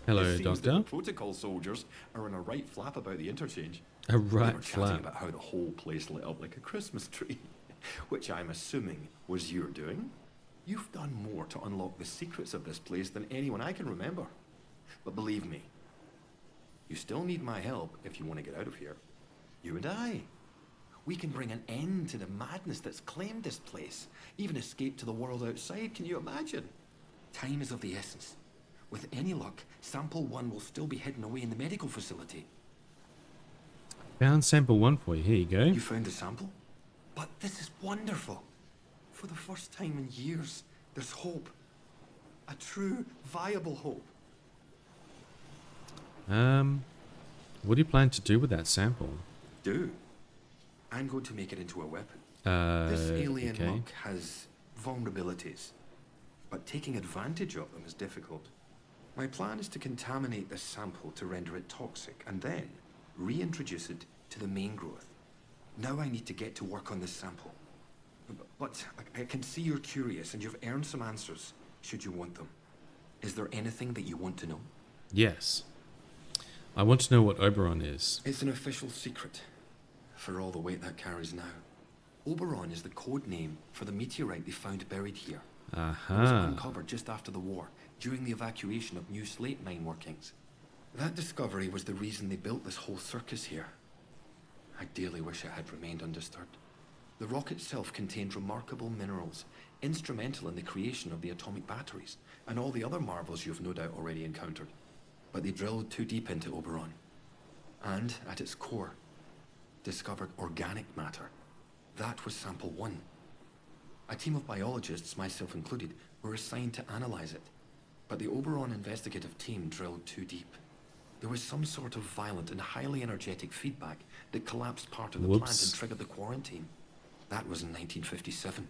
A: Hello,
H: It seems that
A: Doctor.
H: the protocol soldiers are in a right flap about the interchange.
A: A
H: They
A: right
H: were chatting
A: flap.
H: about how the whole place lit up like a Christmas tree, which I'm assuming was your doing. You've done more to unlock the secrets of this place than anyone I can remember. But believe me, you still need my help if you want to get out of here. You and I. We can bring an end to the madness that's claimed this place. Even escape to the world outside, can you imagine? Time is of the essence. With any luck, Sample 1 will still be hidden away in the medical facility.
A: Found sample 1 for you. Here you go.
H: You found the sample? But this is wonderful. For the first time in years, there's hope. A true, viable hope.
A: What do you plan to do with that sample?
H: I'm going to make it into a weapon. This alien
A: okay.
H: muck has vulnerabilities, but taking advantage of them is difficult. My plan is to contaminate this sample to render it toxic, and then reintroduce it to the main growth. Now I need to get to work on this sample. But I can see you're curious, and you've earned some answers, should you want them. Is there anything that you want to know?
A: Yes. I want to know what Oberon is.
H: It's an official secret, for all the weight that carries now. Oberon is the code name for the meteorite they found buried here. It was
A: Aha.
H: uncovered just after the war, during the evacuation of new slate mine workings. That discovery was the reason they built this whole circus here. I dearly wish it had remained undisturbed. The rock itself contained remarkable minerals, instrumental in the creation of the atomic batteries, and all the other marvels you've no doubt already encountered. But they drilled too deep into Oberon, and, at its core, discovered organic matter. That was Sample 1. A team of biologists, myself included, were assigned to analyze it. But the Oberon investigative team drilled too deep. There was some sort of violent and highly energetic feedback that collapsed part of the plant
A: Whoops.
H: and triggered the quarantine. That was in 1957.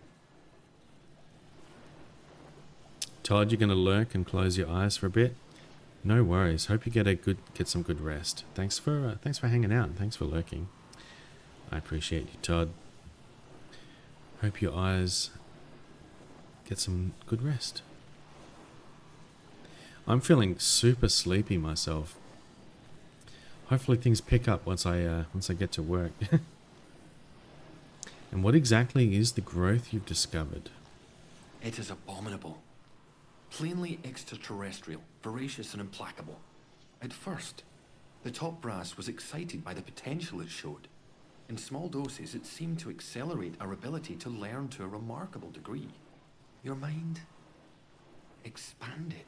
A: Todd, you're going to lurk and close your eyes for a bit? No worries. Hope you get some good rest. Thanks for hanging out. Thanks for lurking. I appreciate you, Todd. Hope your eyes get some good rest. I'm feeling super sleepy myself. Hopefully things pick up once I get to work. And what exactly is the growth you've discovered?
H: It is abominable. Plainly extraterrestrial, voracious and implacable. At first, the top brass was excited by the potential it showed. In small doses, it seemed to accelerate our ability to learn to a remarkable degree. Your mind expanded.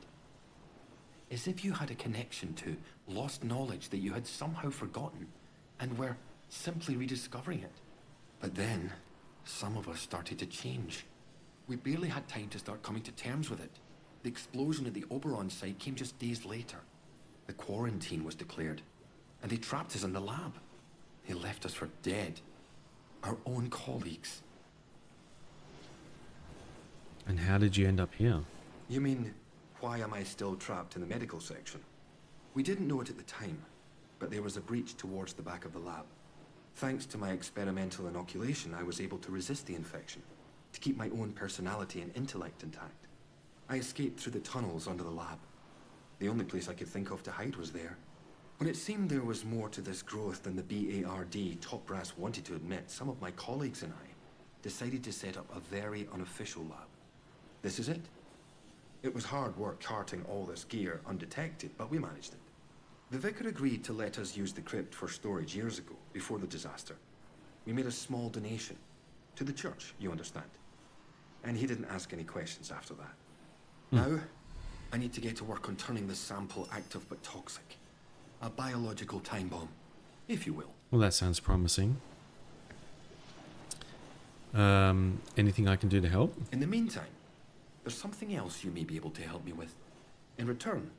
H: As if you had a connection to lost knowledge that you had somehow forgotten and were simply rediscovering it. But then, some of us started to change. We barely had time to start coming to terms with it. The explosion at the Oberon site came just days later. The quarantine was declared, and they trapped us in the lab. They left us for dead. Our own colleagues.
A: And how did you end up here?
H: You mean, why am I still trapped in the medical section? We didn't know it at the time, but there was a breach towards the back of the lab. Thanks to my experimental inoculation, I was able to resist the infection, to keep my own personality and intellect intact. I escaped through the tunnels under the lab. The only place I could think of to hide was there. When it seemed there was more to this growth than the BARD top brass wanted to admit, some of my colleagues and I decided to set up a very unofficial lab. This is it. It was hard work carting all this gear undetected, but we managed it. The vicar agreed to let us use the crypt for storage years ago, before the disaster. We made a small donation. To the church, you understand. And he didn't ask any questions after that. Now, I need to get to work on turning this sample active but toxic. A biological time bomb, if you will.
A: Well, that sounds promising. Anything I can do to help?
H: In the meantime, there's something else you may be able to help me with. In return,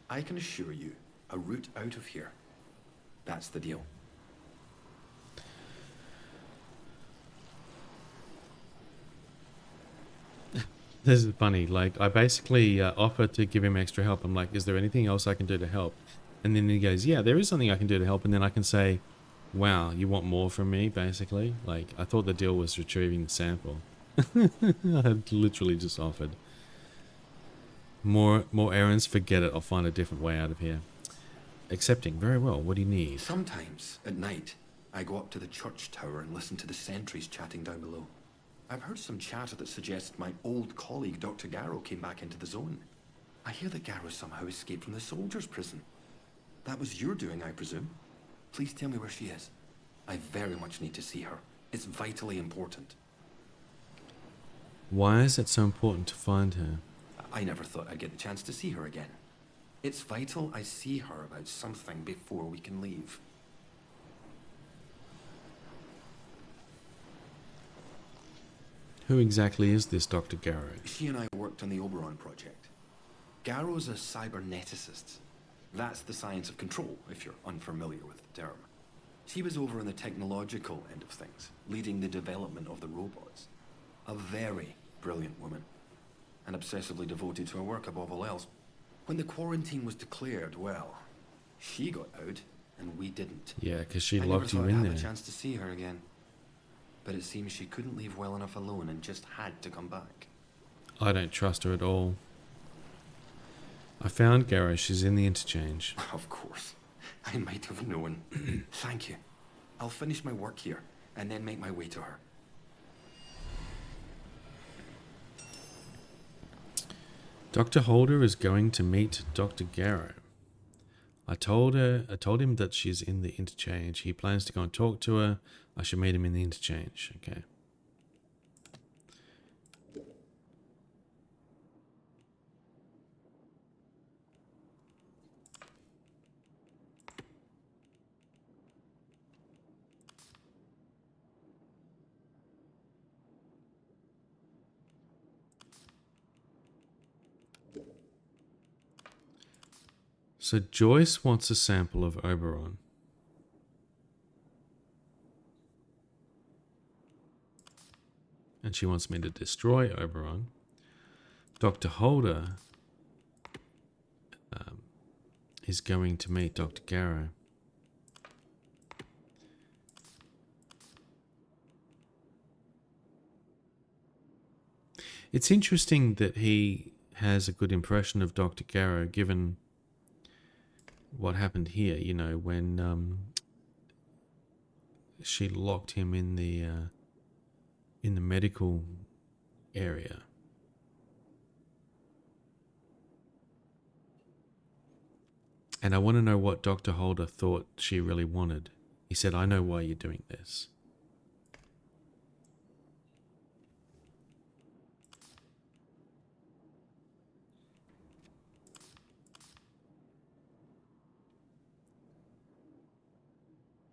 H: I can assure you a route out of here. That's the deal.
A: This is funny. Like, I basically offered to give him extra help. I'm like, is there anything else I can do to help? And then he goes, yeah, there is something I can do to help. And then I can say, wow, you want more from me, basically? Like, I thought the deal was retrieving the sample. I had literally just offered. More errands? Forget it. I'll find a different way out of here. Accepting. Very well. What do you need?
H: Sometimes, at night, I go up to the church tower and listen to the sentries chatting down below. I've heard some chatter that suggests my old colleague, Dr. Garrow, came back into the zone. I hear that Garrow somehow escaped from the soldiers' prison. That was your doing, I presume. Please tell me where she is. I very much need to see her. It's vitally important.
A: Why is it so important to find her?
H: I never thought I'd get the chance to see her again. It's vital I see her about something before we can leave.
A: Who exactly is this Dr. Garrow?
H: She and I worked on the Oberon project. Garrow's a cyberneticist. That's the science of control, if you're unfamiliar with the term. She was over on the technological end of things, leading the development of the robots. A very brilliant woman, and obsessively devoted to her work above all else. When the quarantine was declared, well, she got out, and we didn't.
A: Yeah, because she
H: I
A: locked you
H: never
A: in
H: thought I'd
A: there.
H: have a chance to see her again. But it seems she couldn't leave well enough alone and just had to come back.
A: I don't trust her at all. I found Garrow. She's in the interchange.
H: Of course. I might have known. Thank you. I'll finish my work here, and then make my way to her.
A: Dr. Holder is going to meet Dr. Garrow. I told him that she's in the interchange. He plans to go and talk to her. I should meet him in the interchange. Okay. So Joyce wants a sample of Oberon. And she wants me to destroy Oberon. Dr. Holder is going to meet Dr. Garrow. It's interesting that he has a good impression of Dr. Garrow, given what happened here, you know, when she locked him in the medical area. And I want to know what Dr. Holder thought she really wanted. He said, I know why you're doing this.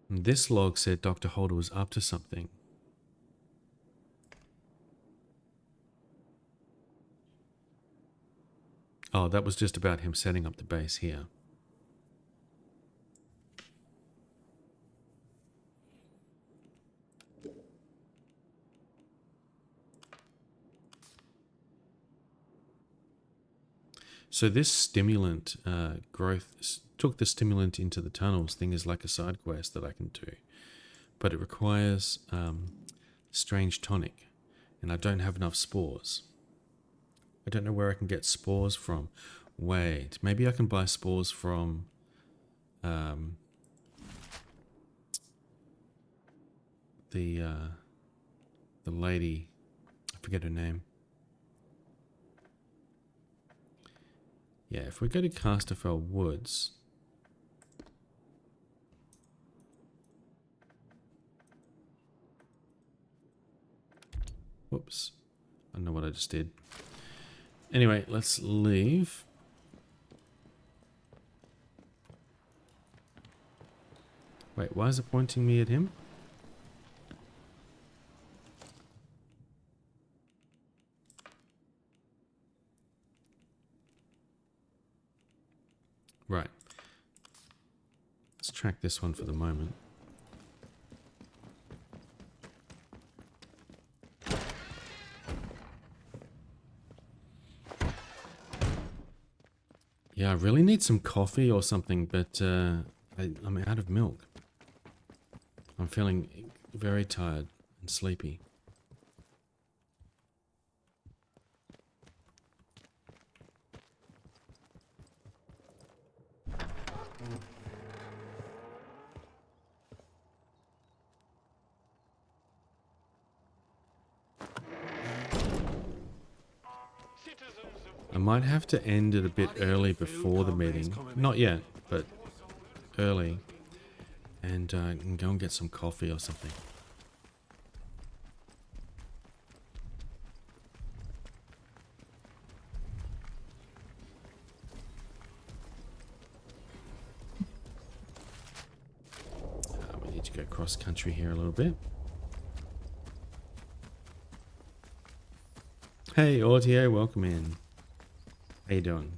A: And this log said Dr. Holder was up to something. Oh, that was just about him setting up the base here. So this stimulant took the stimulant into the tunnels thing is like a side quest that I can do. But it requires strange tonic. And I don't have enough spores. I don't know where I can get spores from. Wait, maybe I can buy spores from the lady. I forget her name. Yeah, if we go to Casterfell Woods. Whoops. I don't know what I just did. Anyway, let's leave. Wait, why is it pointing me at him? Right. Let's track this one for the moment. Yeah, I really need some coffee or something, but I'm out of milk. I'm feeling very tired and sleepy. I might have to end it a bit early before the meeting. Not yet, but early. And go and get some coffee or something. We need to go cross country here a little bit. Hey, Audio, welcome in. How you doing?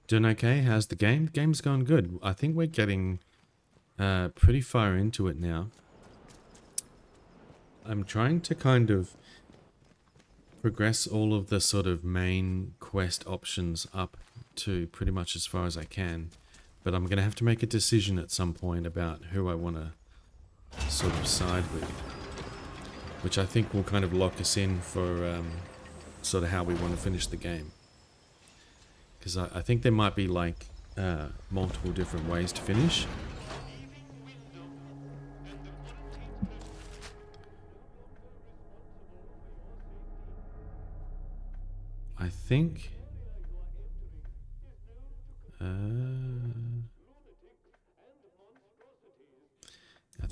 A: Doing okay? How's the game? The game's going good. I think we're getting pretty far into it now. I'm trying to kind of progress all of the sort of main quest options up to pretty much as far as I can. But I'm going to have to make a decision at some point about who I want to sort of side with. Which I think will kind of lock us in for sort of how we want to finish the game. Because I think there might be like multiple different ways to finish. I think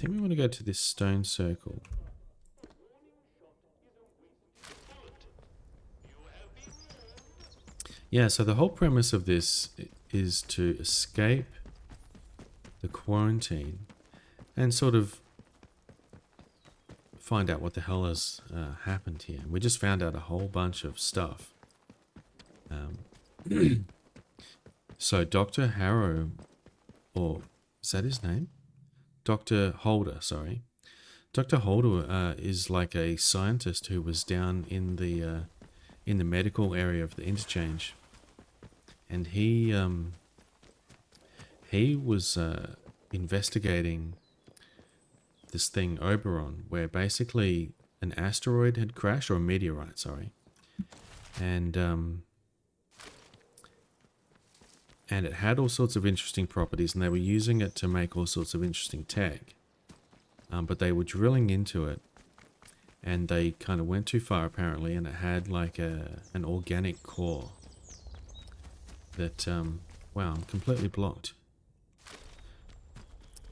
A: we want to go to this stone circle. Yeah, so the whole premise of this is to escape the quarantine and sort of find out what the hell has happened here. We just found out a whole bunch of stuff. So Dr. Harrow, or is that his name? Dr. Holder, sorry. Dr. Holder is like a scientist who was down in the medical area of the interchange. And he was investigating this thing Oberon, where basically an asteroid had crashed, or a meteorite, sorry, and it had all sorts of interesting properties, and they were using it to make all sorts of interesting tech. But they were drilling into it, and they kind of went too far apparently, and it had like an organic core that, wow, I'm completely blocked.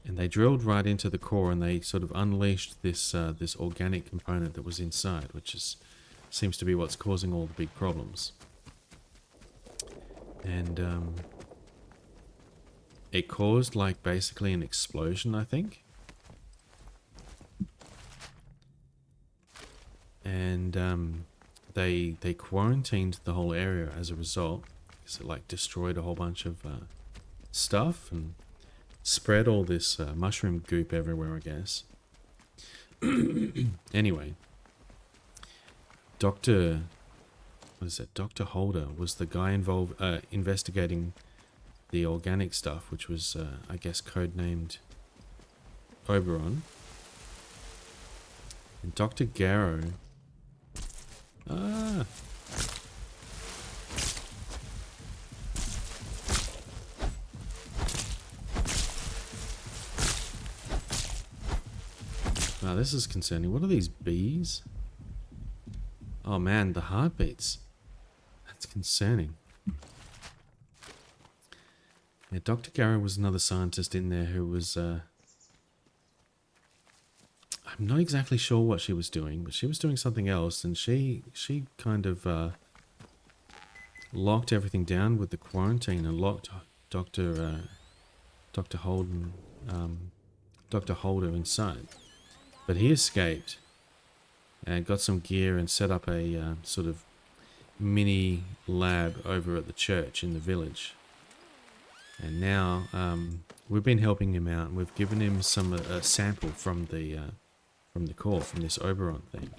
A: And they drilled right into the core, and they sort of unleashed this this organic component that was inside, which seems to be what's causing all the big problems. And it caused like basically an explosion, I think. And they quarantined the whole area as a result, because it like destroyed a whole bunch of stuff and spread all this mushroom goop everywhere, I guess. Anyway, Dr. Holder was the guy involved investigating the organic stuff, which was, I guess, codenamed Oberon. And Dr. Garrow... Ah! Wow, this is concerning. What are these bees? Oh man, the heartbeats. That's concerning. Yeah, Dr. Garrow was another scientist in there who was... I'm not exactly sure what she was doing, but she was doing something else, and she kind of locked everything down with the quarantine and locked Dr. Holden, Dr. Holder inside. But he escaped and got some gear and set up a sort of mini lab over at the church in the village. And now we've been helping him out, and we've given him some a sample from the core, from this Oberon thing.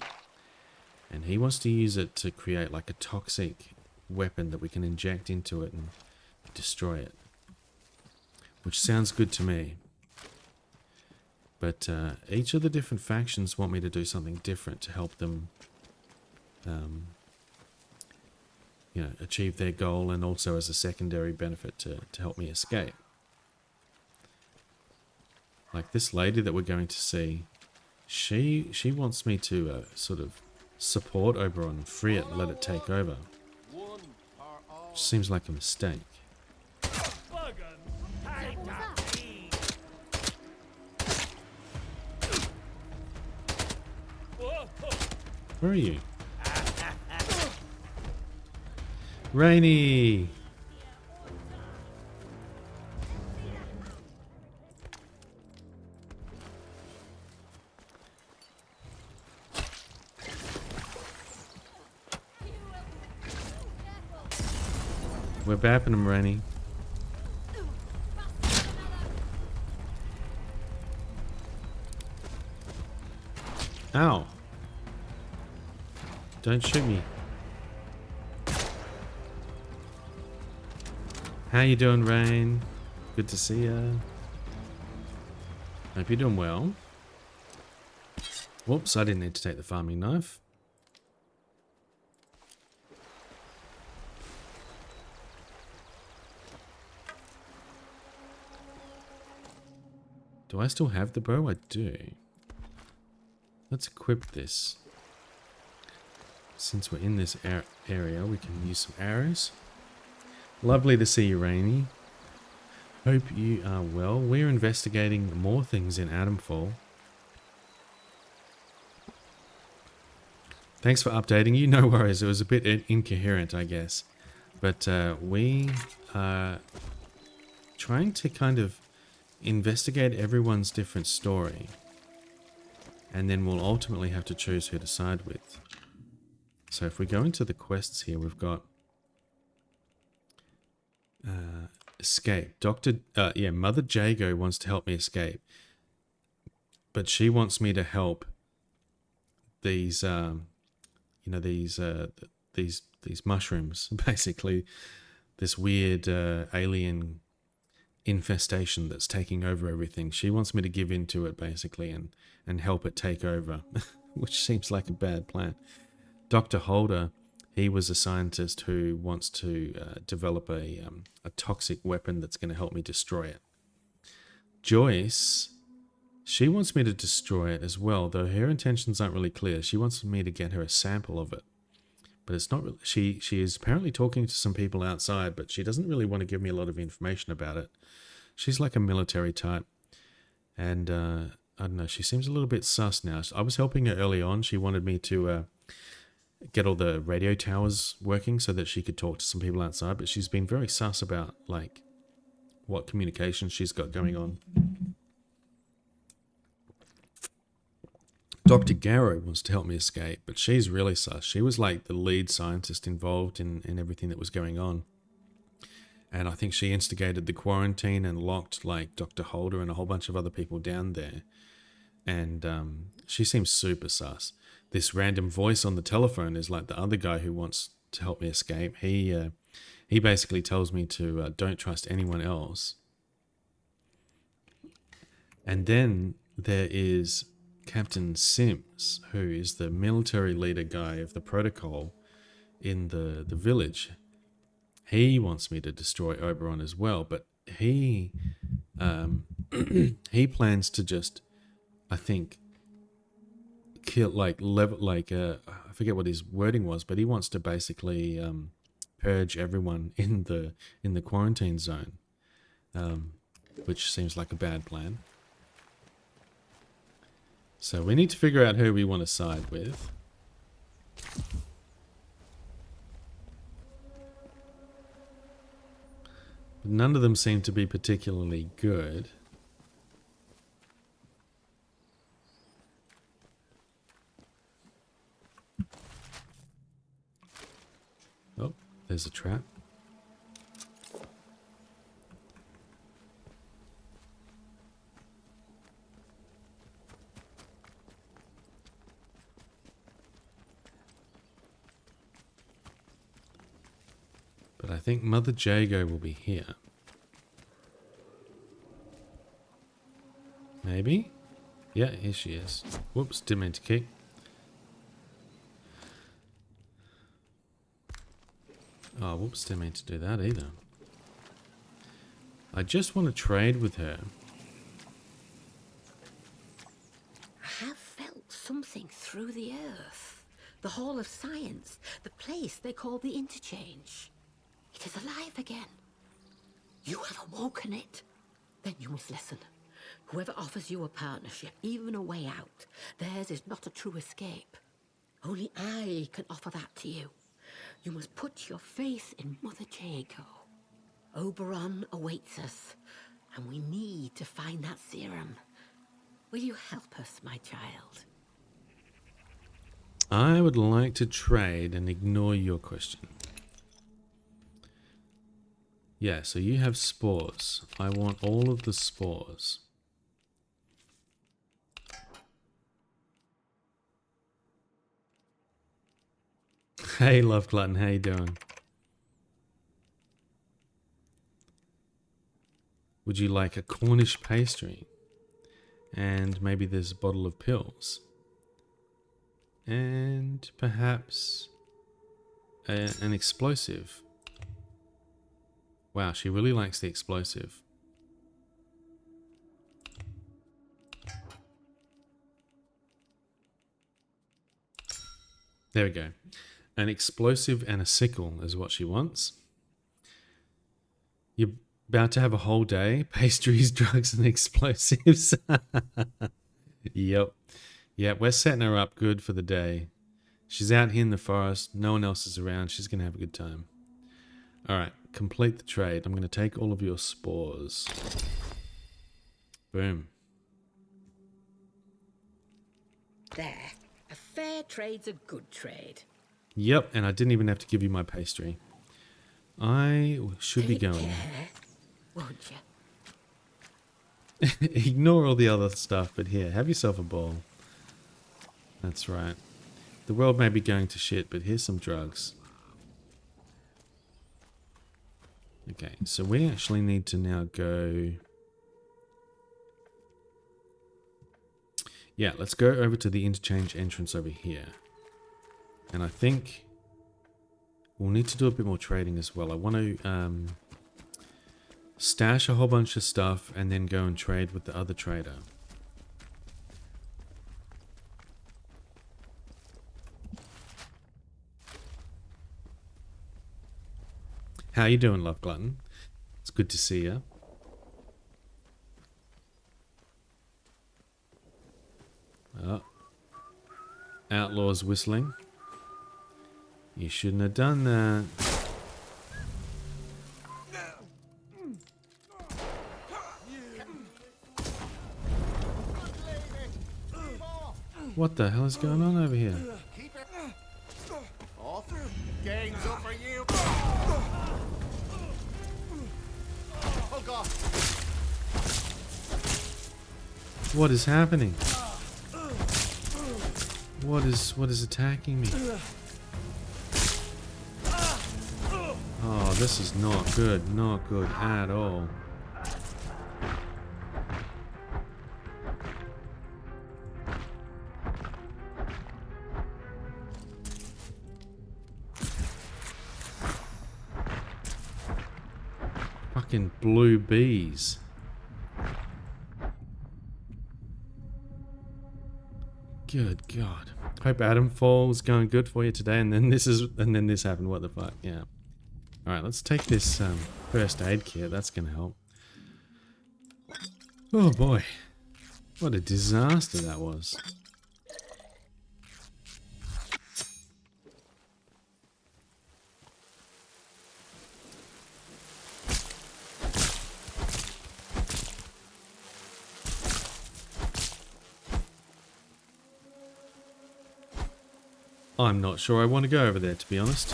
A: And he wants to use it to create like a toxic weapon that we can inject into it and destroy it. Which sounds good to me. But each of the different factions want me to do something different to help them, achieve their goal, and also as a secondary benefit to help me escape. Like this lady that we're going to see, she wants me to sort of support Oberon and free it and let it take over. Which seems like a mistake. Where are you? Rainy! We're bapping him, Rainy. Ow! Don't shoot me. How you doing, Rain? Good to see ya. Hope you're doing well. Whoops, I didn't need to take the farming knife. Do I still have the bow? I do. Let's equip this. Since we're in this area, we can use some arrows. Lovely to see you, Rainy. Hope you are well. We're investigating more things in Atomfall. Thanks for updating you. No worries. It was a bit incoherent, I guess. But we are trying to kind of investigate everyone's different story. And then we'll ultimately have to choose who to side with. So if we go into the quests here, we've got escape. Mother Jago wants to help me escape, but she wants me to help these, these mushrooms. Basically, this weird alien infestation that's taking over everything. She wants me to give into it basically and help it take over, which seems like a bad plan. Dr. Holder, he was a scientist who wants to develop a toxic weapon that's going to help me destroy it. Joyce, she wants me to destroy it as well, though her intentions aren't really clear. She wants me to get her a sample of it. But it's not really, she is apparently talking to some people outside, but she doesn't really want to give me a lot of information about it. She's like a military type. And I don't know, she seems a little bit sus now. I was helping her early on. She wanted me to get all the radio towers working so that she could talk to some people outside, but she's been very sus about like what communication she's got going on. Dr. Garrow wants to help me escape, but she's really sus. She was like the lead scientist involved in everything that was going on. And I think she instigated the quarantine and locked like Dr. Holder and a whole bunch of other people down there. And she seems super sus. This random voice on the telephone is like the other guy who wants to help me escape. He basically tells me to don't trust anyone else. And then there is Captain Sims, who is the military leader guy of the protocol in the village. He wants me to destroy Oberon as well, but he he plans to just, I think, kill I forget what his wording was, but he wants to basically purge everyone in the quarantine zone, which seems like a bad plan. So we need to figure out who we want to side with. None of them seem to be particularly good. Oh, there's a trap. But I think Mother Jago will be here. Maybe? Yeah, here she is. Whoops, didn't mean to kick. Oh, whoops, didn't mean to do that either. I just want to trade with her.
I: I have felt something through the earth. The Hall of Science, the place they call the Interchange. It is alive again. You have awoken it. Then you must listen. Whoever offers you a partnership, even a way out, theirs is not a true escape. Only I can offer that to you. You must put your faith in Mother Jago. Oberon awaits us, and we need to find that serum. Will you help us, my child?
A: I would like to trade and ignore your question. Yeah, so you have spores. I want all of the spores. Hey, Love Glutton, how you doing? Would you like a Cornish pastry? And maybe there's a bottle of pills. And perhaps an explosive. Wow, she really likes the explosive. There we go. An explosive and a sickle is what she wants. You're about to have a whole day. Pastries, drugs, and explosives. Yep. Yeah, we're setting her up good for the day. She's out here in the forest. No one else is around. She's going to have a good time. All right, complete the trade. I'm going to take all of your spores. Boom.
I: There. A fair trade's a good trade.
A: Yep, and I didn't even have to give you my pastry. I should be
I: Take
A: going.
I: care, won't you?
A: Ignore all the other stuff, but here, have yourself a ball. That's right. The world may be going to shit, but here's some drugs. Okay, so we actually need to now go... Yeah, let's go over to the interchange entrance over here. And I think we'll need to do a bit more trading as well. I want to stash a whole bunch of stuff and then go and trade with the other trader. How you doing, Love Glutton? It's good to see you. Oh. Outlaw's whistling. You shouldn't have done that. What the hell is going on over here?
D: Keep it off. Game's up for you. Oh God.
A: What is happening? What is attacking me? Oh, this is not good. Not good at all. Fucking blue bees. Good God. Hope Atomfall is going good for you today, and then this happened. What the fuck? Yeah. All right, let's take this first aid kit. That's gonna help. Oh boy, what a disaster that was. I'm not sure I want to go over there, to be honest.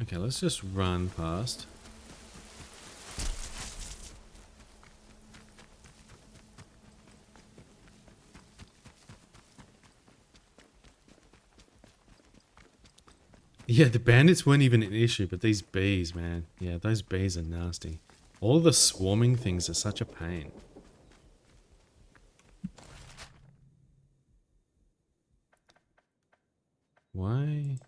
A: Okay, let's just run past. Yeah, the bandits weren't even an issue, but these bees, man. Yeah, those bees are nasty. All of the swarming things are such a pain. Why?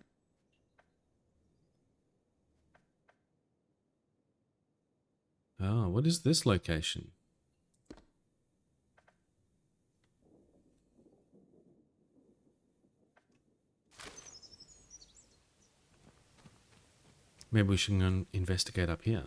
A: Oh, what is this location? Maybe we should go and investigate up here.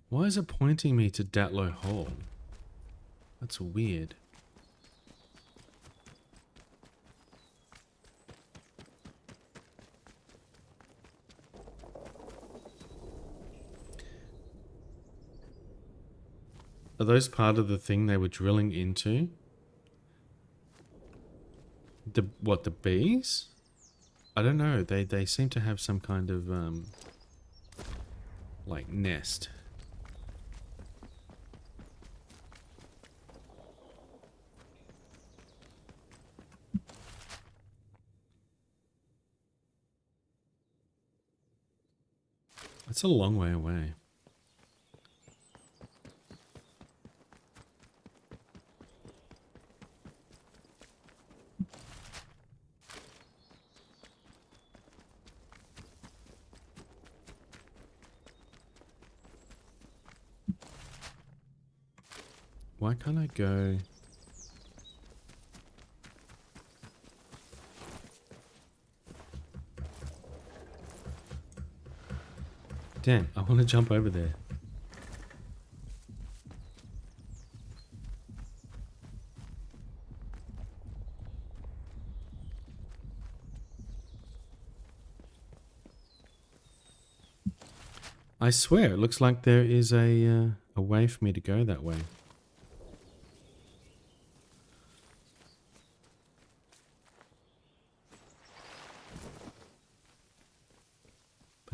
A: Why is it pointing me to Datlow Hall? That's weird. Are those part of the thing they were drilling into? The bees? I don't know. They seem to have some kind of like nest. That's a long way away. Why can't I go? Damn, I want to jump over there. I swear, it looks like there is a way for me to go that way.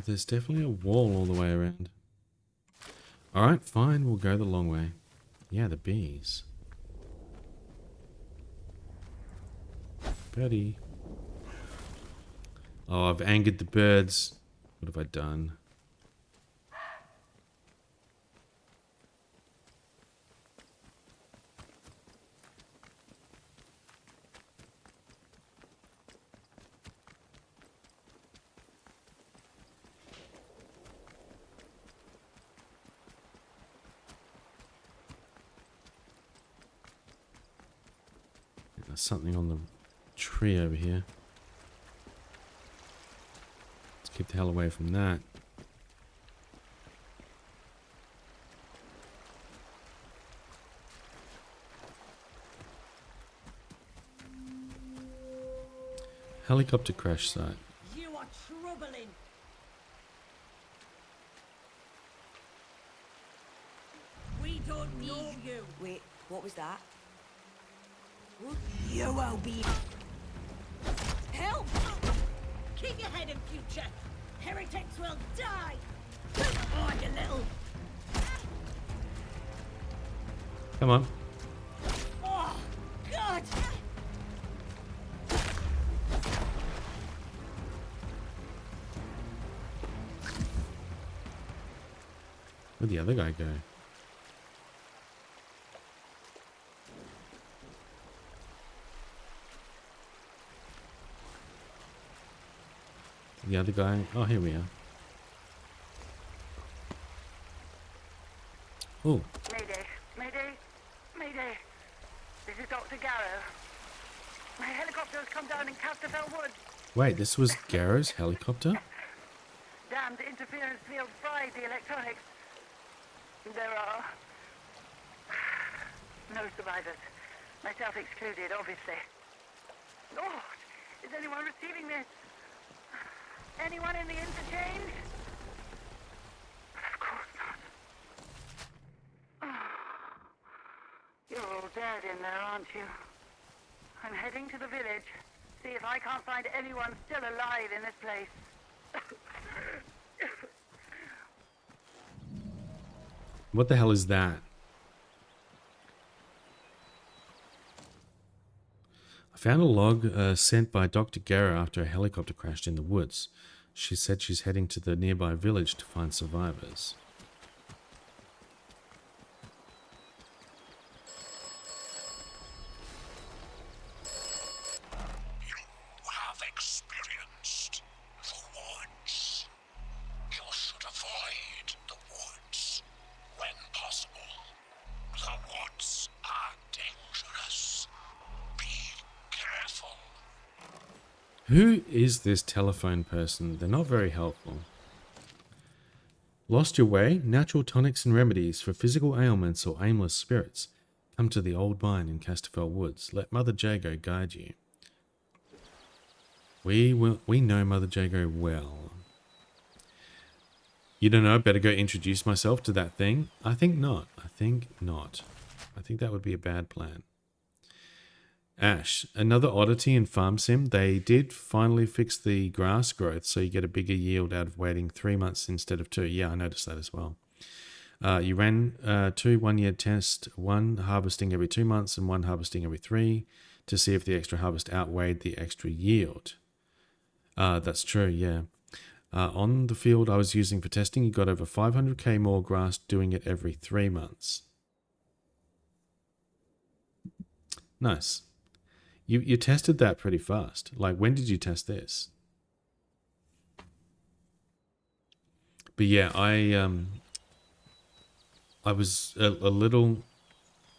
A: there's definitely a wall all the way around. Alright, fine, we'll go the long way. Yeah, the bees. Birdie. Oh, I've angered the birds. What have I done? There's something on the tree over here. Let's keep the hell away from that. Helicopter crash site.
J: You are troubling. We don't need you.
K: Wait, what was that?
J: You will be. Help! Keep your head in future. Heretics will die. Oh, you little.
A: Come on.
J: Oh, God.
A: Where'd the other guy go? The other guy. Oh, here we are. Oh,
B: Mayday, Mayday, Mayday. This is Dr. Garrow. My helicopter has come down in Casterfell Woods.
A: wait, this was Garrow's helicopter?
B: Damned interference field fried the electronics. There are no survivors. Myself excluded, obviously. Lord, is anyone receiving this? Anyone in the interchange? Of course not. You're all dead in there, aren't you? I'm heading to the village. See if I can't find anyone still alive in this place.
A: What the hell is that? I found a log sent by Dr. Garrow after a helicopter crashed in the woods. She said she's heading to the nearby village to find survivors.
G: You have experienced the woods. You should avoid the woods when possible. The woods are dangerous. Be careful.
A: Who is this telephone person? They're not very helpful. Lost your way? Natural tonics and remedies for physical ailments or aimless spirits. Come to the old mine in Casterfell Woods. Let Mother Jago guide you. We know Mother Jago well. You don't know, better go introduce myself to that thing? I think not. I think not. I think that would be a bad plan. Ash, another oddity in Farm Sim, they did finally fix the grass growth so you get a bigger yield out of waiting 3 months instead of 2. Yeah, I noticed that as well. You ran 2 one-year tests, 1 harvesting every 2 months and 1 harvesting every 3 to see if the extra harvest outweighed the extra yield. That's true, yeah. On the field I was using for testing, you got over 500k more grass doing it every 3 months. Nice. You tested that pretty fast. Like, when did you test this? But yeah, I was a little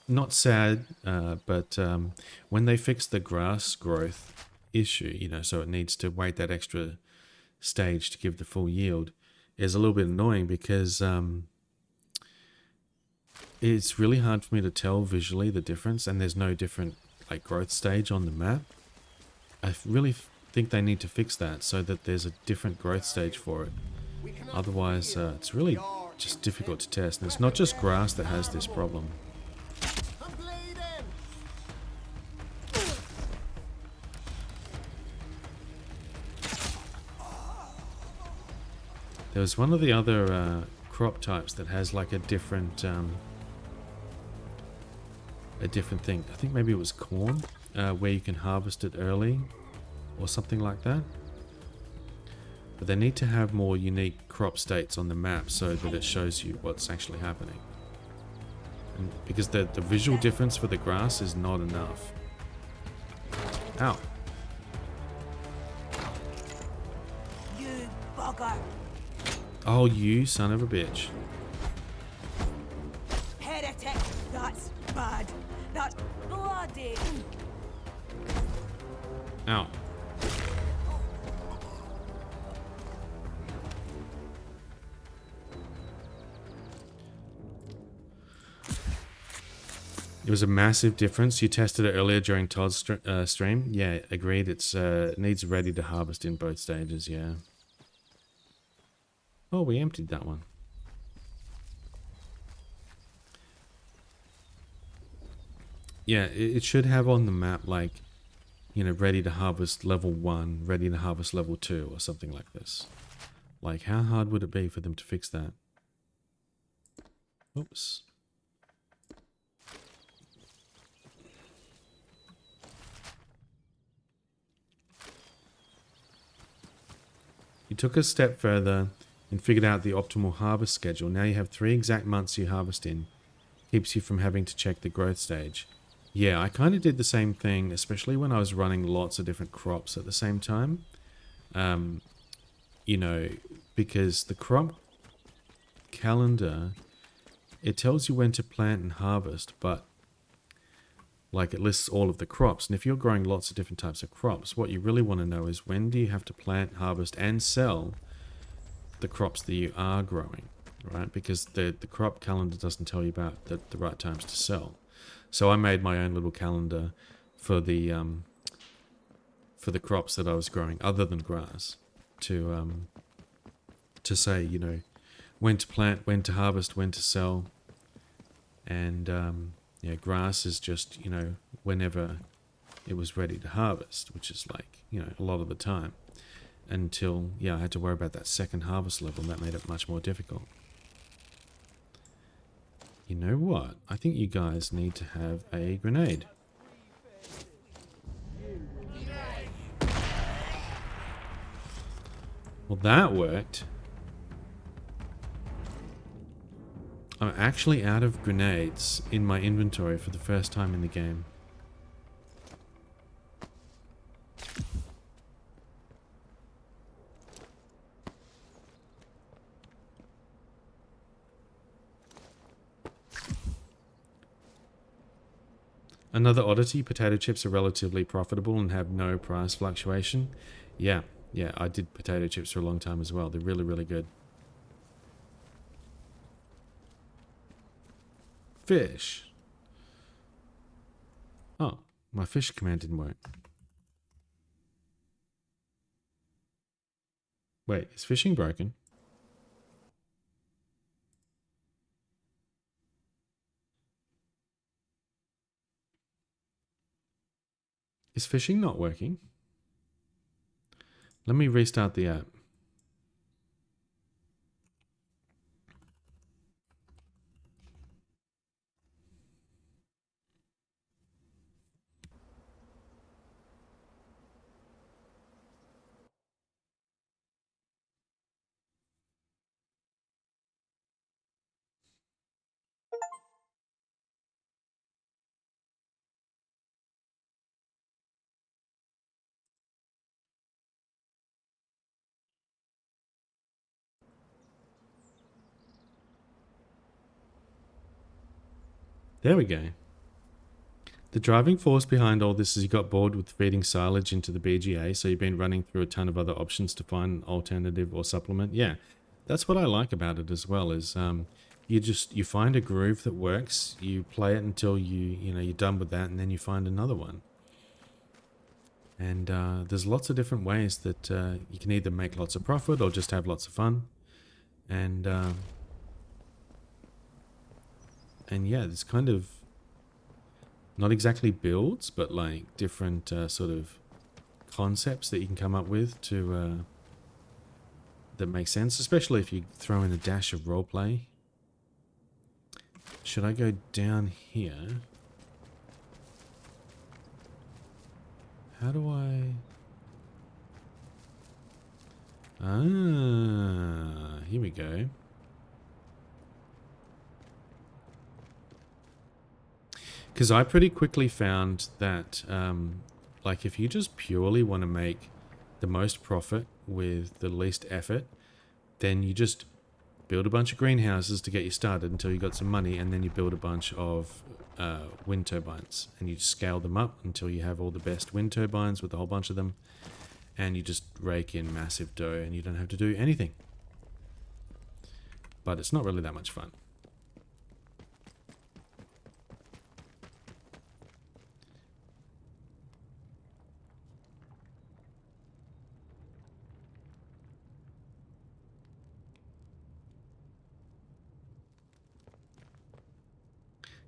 A: not sad, but when they fixed the grass growth issue, you know, so it needs to wait that extra stage to give the full yield, is a little bit annoying because it's really hard for me to tell visually the difference, and there's no different like growth stage on the map. I really think they need to fix that so that there's a different growth stage for it. Otherwise, it's really just difficult to test. And it's not just grass that has this problem.
D: I'm bleeding.
A: There was one of the other crop types that has like a different thing. I think maybe it was corn, where you can harvest it early or something like that. But they need to have more unique crop states on the map so that it shows you what's actually happening. And because the visual difference for the grass is not enough. Ow.
J: You bugger.
A: Oh, you son of a bitch.
J: Heretic. That's bad. That's bloody.
A: Ow. It was a massive difference. You tested it earlier during Todd's stream. Yeah, agreed. It's needs ready to harvest in both stages, yeah. Oh, we emptied that one. Yeah, it should have on the map, like, you know, ready to harvest level 1, ready to harvest level 2, or something like this. Like, how hard would it be for them to fix that? Oops. You took a step further and figured out the optimal harvest schedule. Now you have 3 exact months you harvest in. Keeps you from having to check the growth stage. Yeah, I kind of did the same thing, especially when I was running lots of different crops at the same time. You know, because the crop calendar, it tells you when to plant and harvest, but like it lists all of the crops. And if you're growing lots of different types of crops, what you really want to know is when do you have to plant, harvest, and sell the crops that you are growing, right? Because the crop calendar doesn't tell you about the right times to sell. So I made my own little calendar for the crops that I was growing, other than grass, to say, you know, when to plant, when to harvest, when to sell, and yeah, grass is just, you know, whenever it was ready to harvest, which is like, you know, a lot of the time, until, yeah, I had to worry about that second harvest level, and that made it much more difficult. You know what? I think you guys need to have a grenade. Well, that worked. I'm actually out of grenades in my inventory for the first time in the game. Another oddity, potato chips are relatively profitable and have no price fluctuation. Yeah, I did potato chips for a long time as well. They're really, really good. Fish. Oh, my fish command didn't work. Wait, is fishing broken? Is fishing not working? Let me restart the app. There we go. The driving force behind all this is you got bored with feeding silage into the BGA, so you've been running through a ton of other options to find an alternative or supplement. Yeah, that's what I like about it as well, is you find a groove that works, you play it until you're done with that, and then you find another one. And there's lots of different ways that you can either make lots of profit or just have lots of fun. And yeah, it's kind of not exactly builds, but like different sort of concepts that you can come up with to that makes sense, especially if you throw in a dash of roleplay. Should I go down here? How do I... Ah, here we go. Because I pretty quickly found that, like, if you just purely want to make the most profit with the least effort, then you just build a bunch of greenhouses to get you started until you got some money, and then you build a bunch of wind turbines, and you scale them up until you have all the best wind turbines with a whole bunch of them, and you just rake in massive dough, and you don't have to do anything. But it's not really that much fun.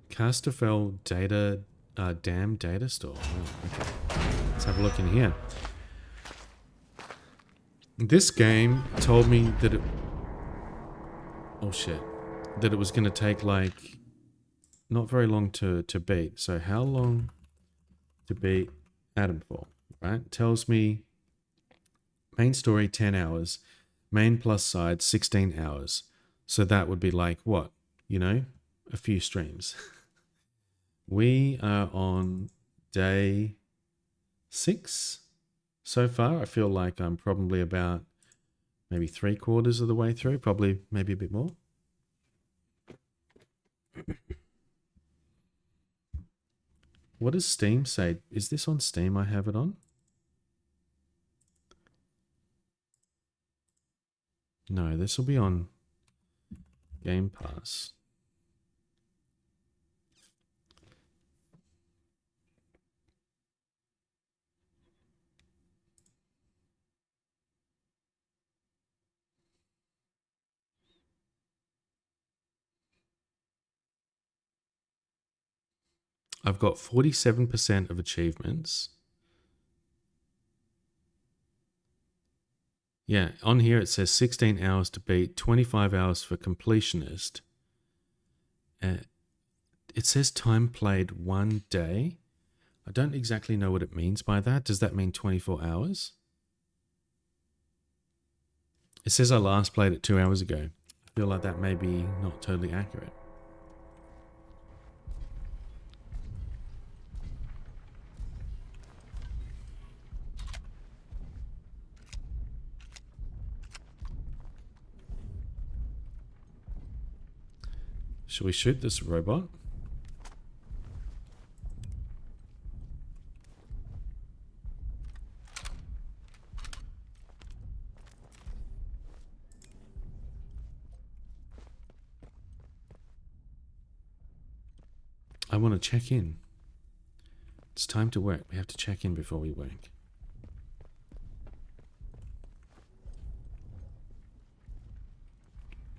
A: Casterfell data, dam data store. Oh, okay. Let's have a look in here. This game told me that it... Oh shit. That it was going to take like... not very long to beat. So how long to beat Atomfall, right? Tells me main story 10 hours, main plus side 16 hours. So that would be like what? You know, a few streams. We are on day 6 so far. I feel like I'm probably about maybe 3/4 of the way through, probably maybe a bit more. What does Steam say? Is this on Steam I have it on? No, this will be on Game Pass. I've got 47% of achievements. Yeah, on here it says 16 hours to beat, 25 hours for completionist. It says time played 1 day. I don't exactly know what it means by that. Does that mean 24 hours? It says I last played it 2 hours ago. I feel like that may be not totally accurate. Shall we shoot this robot? I want to check in. It's time to work. We have to check in before we work.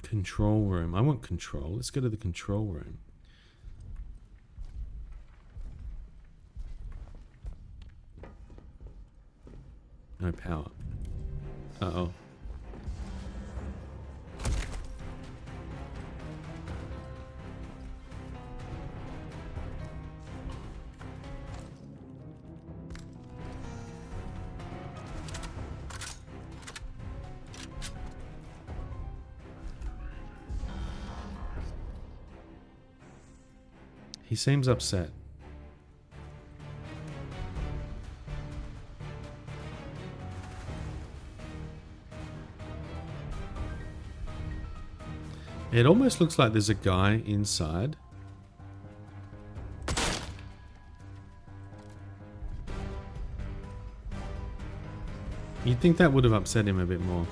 A: Control room. I want control. Let's go to the control room. No power. Uh-oh. He seems upset. It almost looks like there's a guy inside. You'd think that would have upset him a bit more.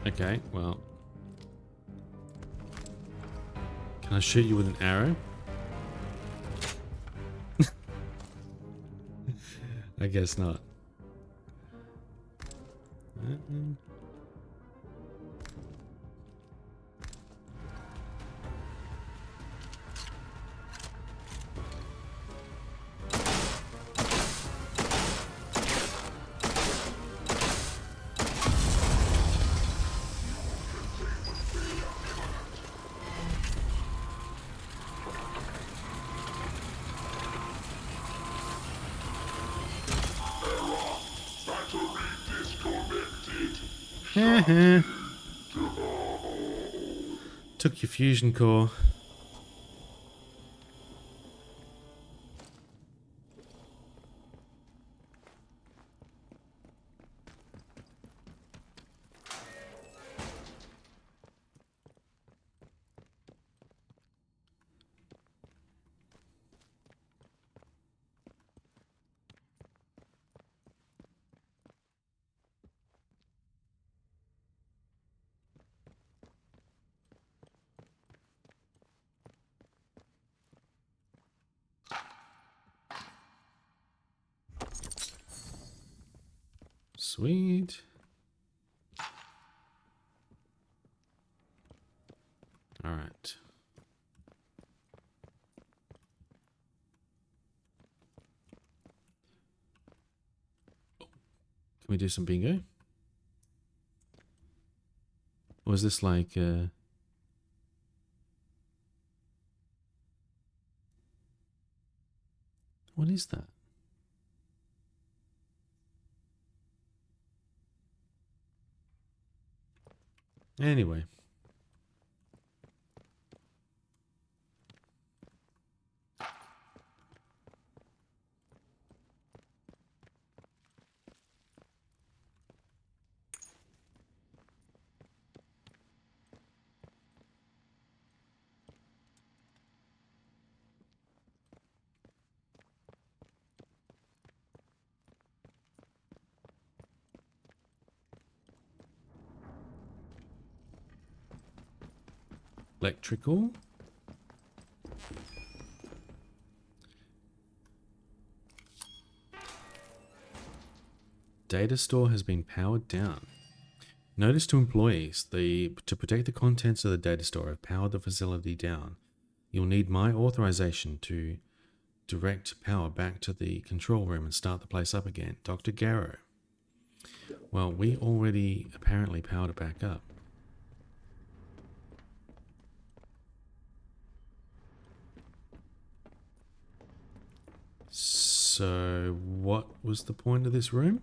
A: Okay, well. Can I shoot you with an arrow? I guess not. Uh-uh. Took your fusion core. Sweet. All right. Can we do some bingo? Or is this like what is that? Anyway. Electrical. Data store has been powered down. Notice to employees, to protect the contents of the data store, have powered the facility down. You'll need my authorization to direct power back to the control room and start the place up again. Dr. Garrow. Well, we already apparently powered it back up. So, what was the point of this room?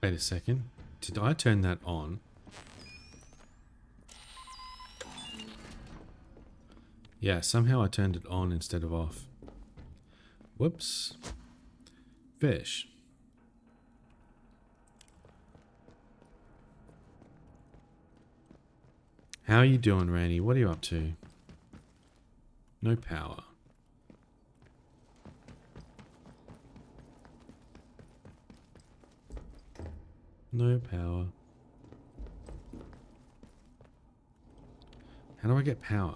A: Wait a second. Did I turn that on? Yeah, somehow I turned it on instead of off. Whoops. Fish. How are you doing, Randy? What are you up to? No power. No power. How do I get power?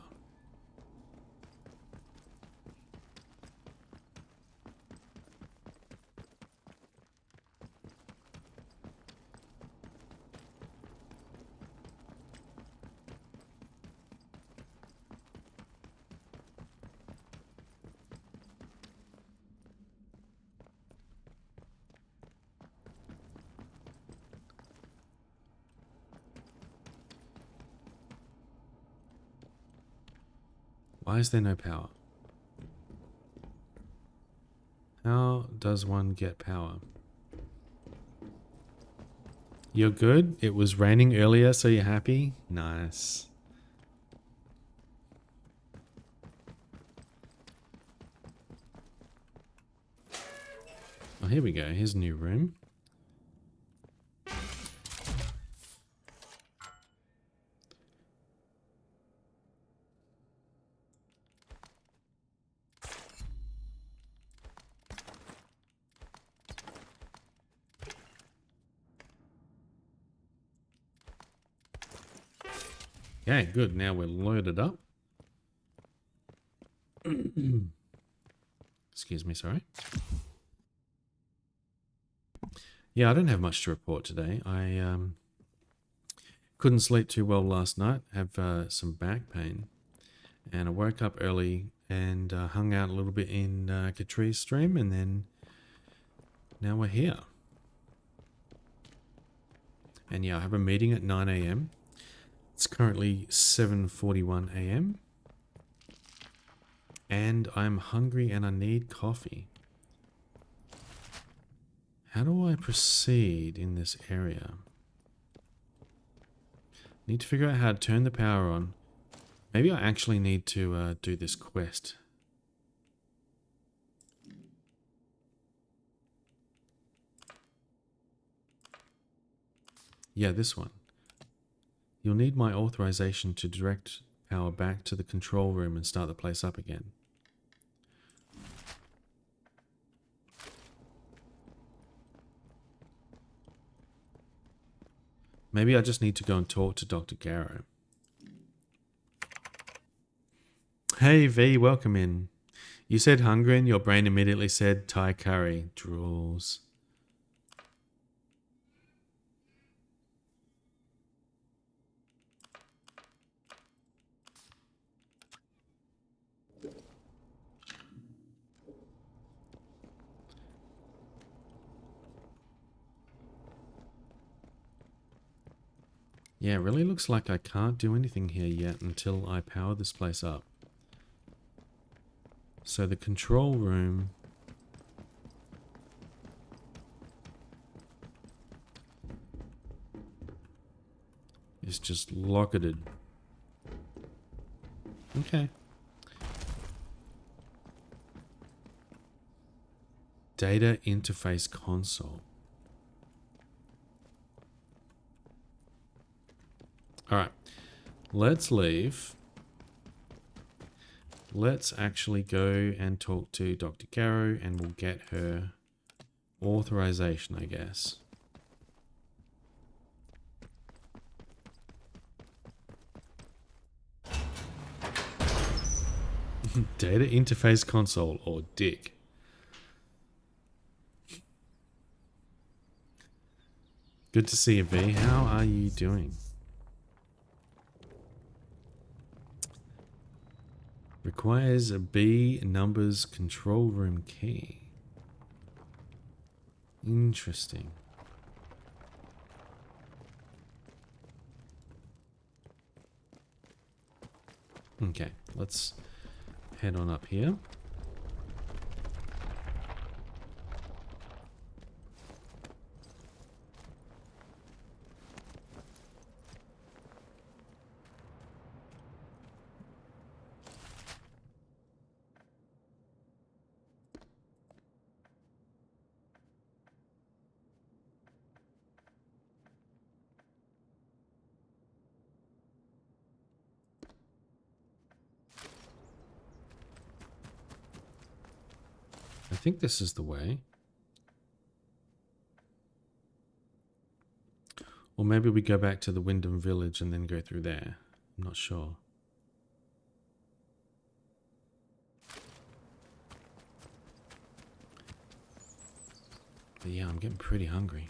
A: Why is there no power? How does one get power? You're good? It was raining earlier, so you're happy? Nice. Oh, here we go. Here's a new room. Okay, good. Now we're loaded up. Excuse me, sorry. Yeah, I don't have much to report today. I couldn't sleep too well last night. Have some back pain, and I woke up early and hung out a little bit in Catrice's stream, and then now we're here. And yeah, I have a meeting at 9 a.m. It's currently 7:41 a.m. and I'm hungry and I need coffee. How do I proceed in this area? Need to figure out how to turn the power on. Maybe I actually need to do this quest. Yeah, this one. You'll need my authorization to direct power back to the control room and start the place up again. Maybe I just need to go and talk to Dr. Garrow. Hey V, welcome in. You said hungry and your brain immediately said Thai curry. Drools. Yeah, it really looks like I can't do anything here yet until I power this place up. So the control room is just locketed. Okay. Data interface console. Alright, let's leave. Let's actually go and talk to Dr. Garrow and we'll get her authorization, I guess. Data interface console, or DIC. Good to see you, V. How are you doing? Requires a B numbers control room key. Interesting. Okay, let's head on up here. I think this is the way. Or maybe we go back to the Wyndham Village and then go through there. I'm not sure. But yeah, I'm getting pretty hungry.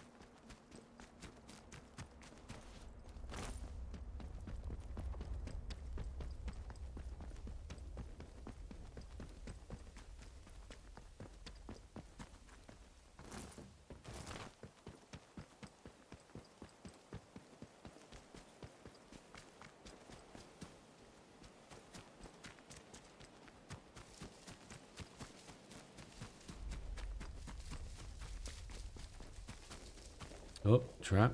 A: Oh, trap.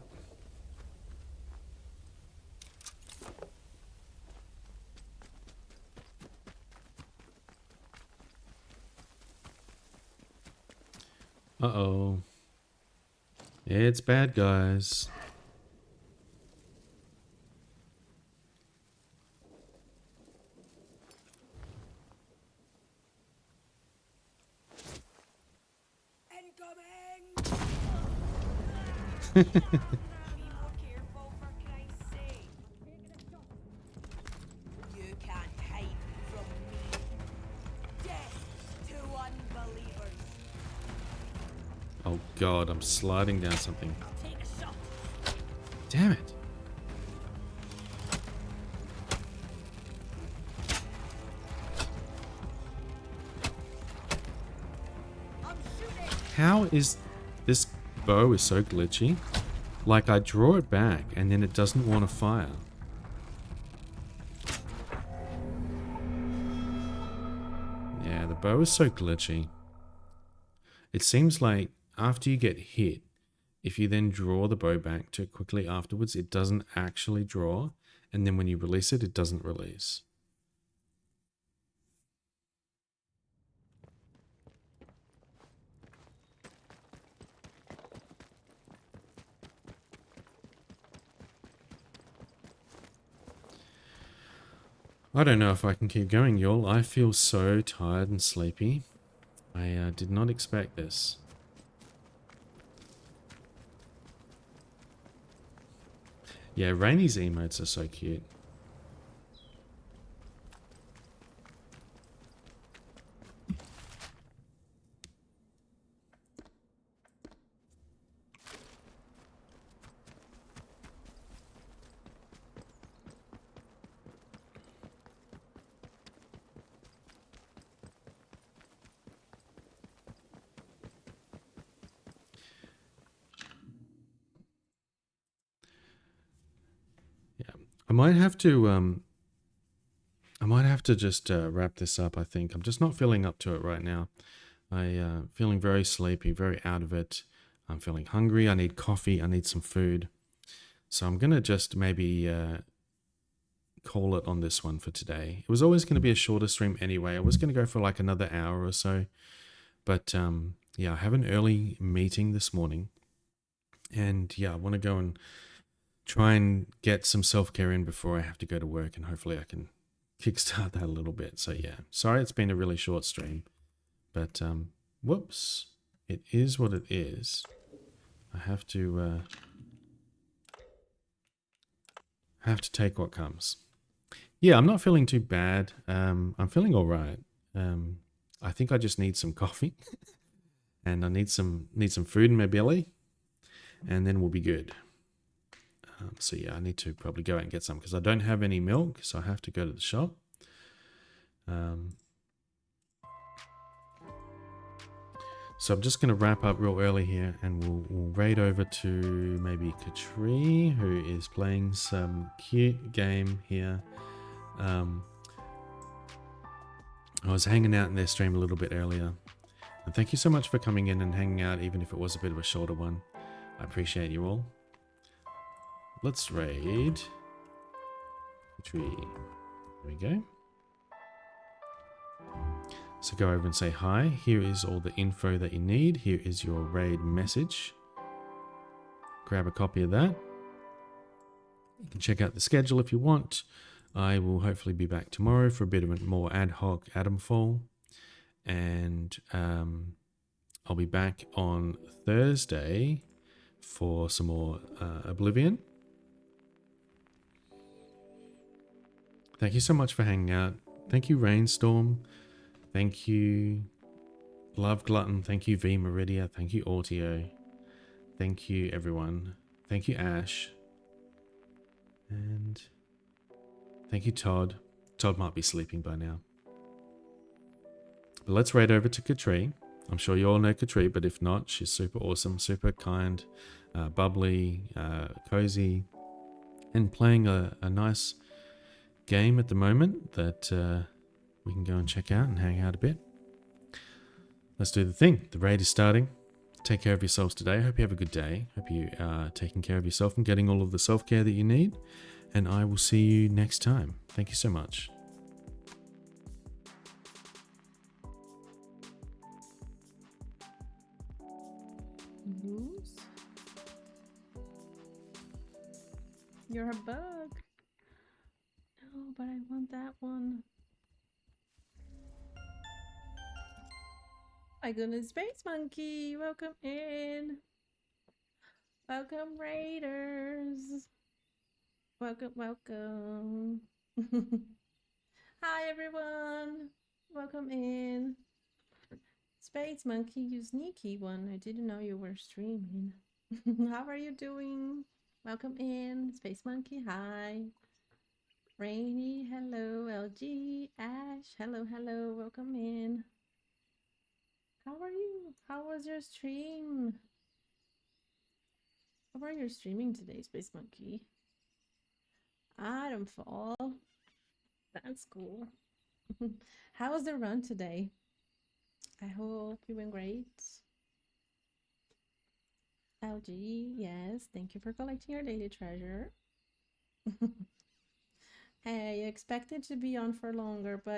A: Uh-oh. It's bad, guys.
J: You can't hide from me. Death to unbelievers.
A: Oh god, I'm sliding down something.
J: Take a shot.
A: Damn it.
J: I'm shooting.
A: How is this bow is so glitchy? Like I draw it back and then it doesn't want to fire. Yeah, the bow is so glitchy. It seems like after you get hit, if you then draw the bow back too quickly afterwards, it doesn't actually draw. And then when you release it, it doesn't release. I don't know if I can keep going, y'all. I feel so tired and sleepy. I did not expect this. Yeah, Rainy's emotes are so cute. Yeah, I might have to just wrap this up. I think I'm just not feeling up to it right now. I feeling very sleepy, very out of it. I'm feeling hungry. I need coffee. I need some food. So I'm gonna just maybe call it on this one for today. It was always going to be a shorter stream anyway. I was going to go for like another hour or so, but yeah, I have an early meeting this morning, and yeah, I want to go and try and get some self-care in before I have to go to work, and hopefully I can kickstart that a little bit. So yeah, sorry it's been a really short stream, but whoops, it is what it is. I have to take what comes. Yeah, I'm not feeling too bad. I'm feeling all right. I think I just need some coffee, and I need some food in my belly, and then we'll be good. So yeah, I need to probably go out and get some because I don't have any milk, so I have to go to the shop. So I'm just going to wrap up real early here, and we'll raid over to maybe Katri, who is playing some cute game here. I was hanging out in their stream a little bit earlier. And thank you so much for coming in and hanging out, even if it was a bit of a shorter one. I appreciate you all. Let's raid Katri. There we go. So go over and say hi. Here is all the info that you need. Here is your raid message. Grab a copy of that. You can check out the schedule if you want. I will hopefully be back tomorrow for a bit of a more ad hoc Atomfall. And I'll be back on Thursday for some more Oblivion. Thank you so much for hanging out. Thank you, Rainstorm. Thank you, Love Glutton. Thank you, V Meridia. Thank you, Autio. Thank you, everyone. Thank you, Ash. And thank you, Todd. Todd might be sleeping by now. But let's raid over to Katri. I'm sure you all know Katri, but if not, she's super awesome, super kind, bubbly, cozy, and playing a nice game at the moment that we can go and check out and hang out a bit. Let's do the thing. The raid is starting. Take care of yourselves today. Hope you have a good day. Hope you are taking care of yourself and getting all of the self-care that you need. And I will see you next time. Thank you so much.
K: Goose? You're a bug. No, but I want that one. My goodness, Space Monkey, welcome in. Welcome, Raiders. Welcome, welcome. Hi, everyone. Welcome in. Space Monkey, you sneaky one. I didn't know you were streaming. How are you doing? Welcome in. Space Monkey, hi. Rainy, hello. LG, Ash, hello, hello. Welcome in. How are you? How was your stream? How are you streaming today, Space Monkey? Atomfall. That's cool. How was the run today? I hope you went great. LG, yes, thank you for collecting your daily treasure. Hey, I expected to be on for longer, but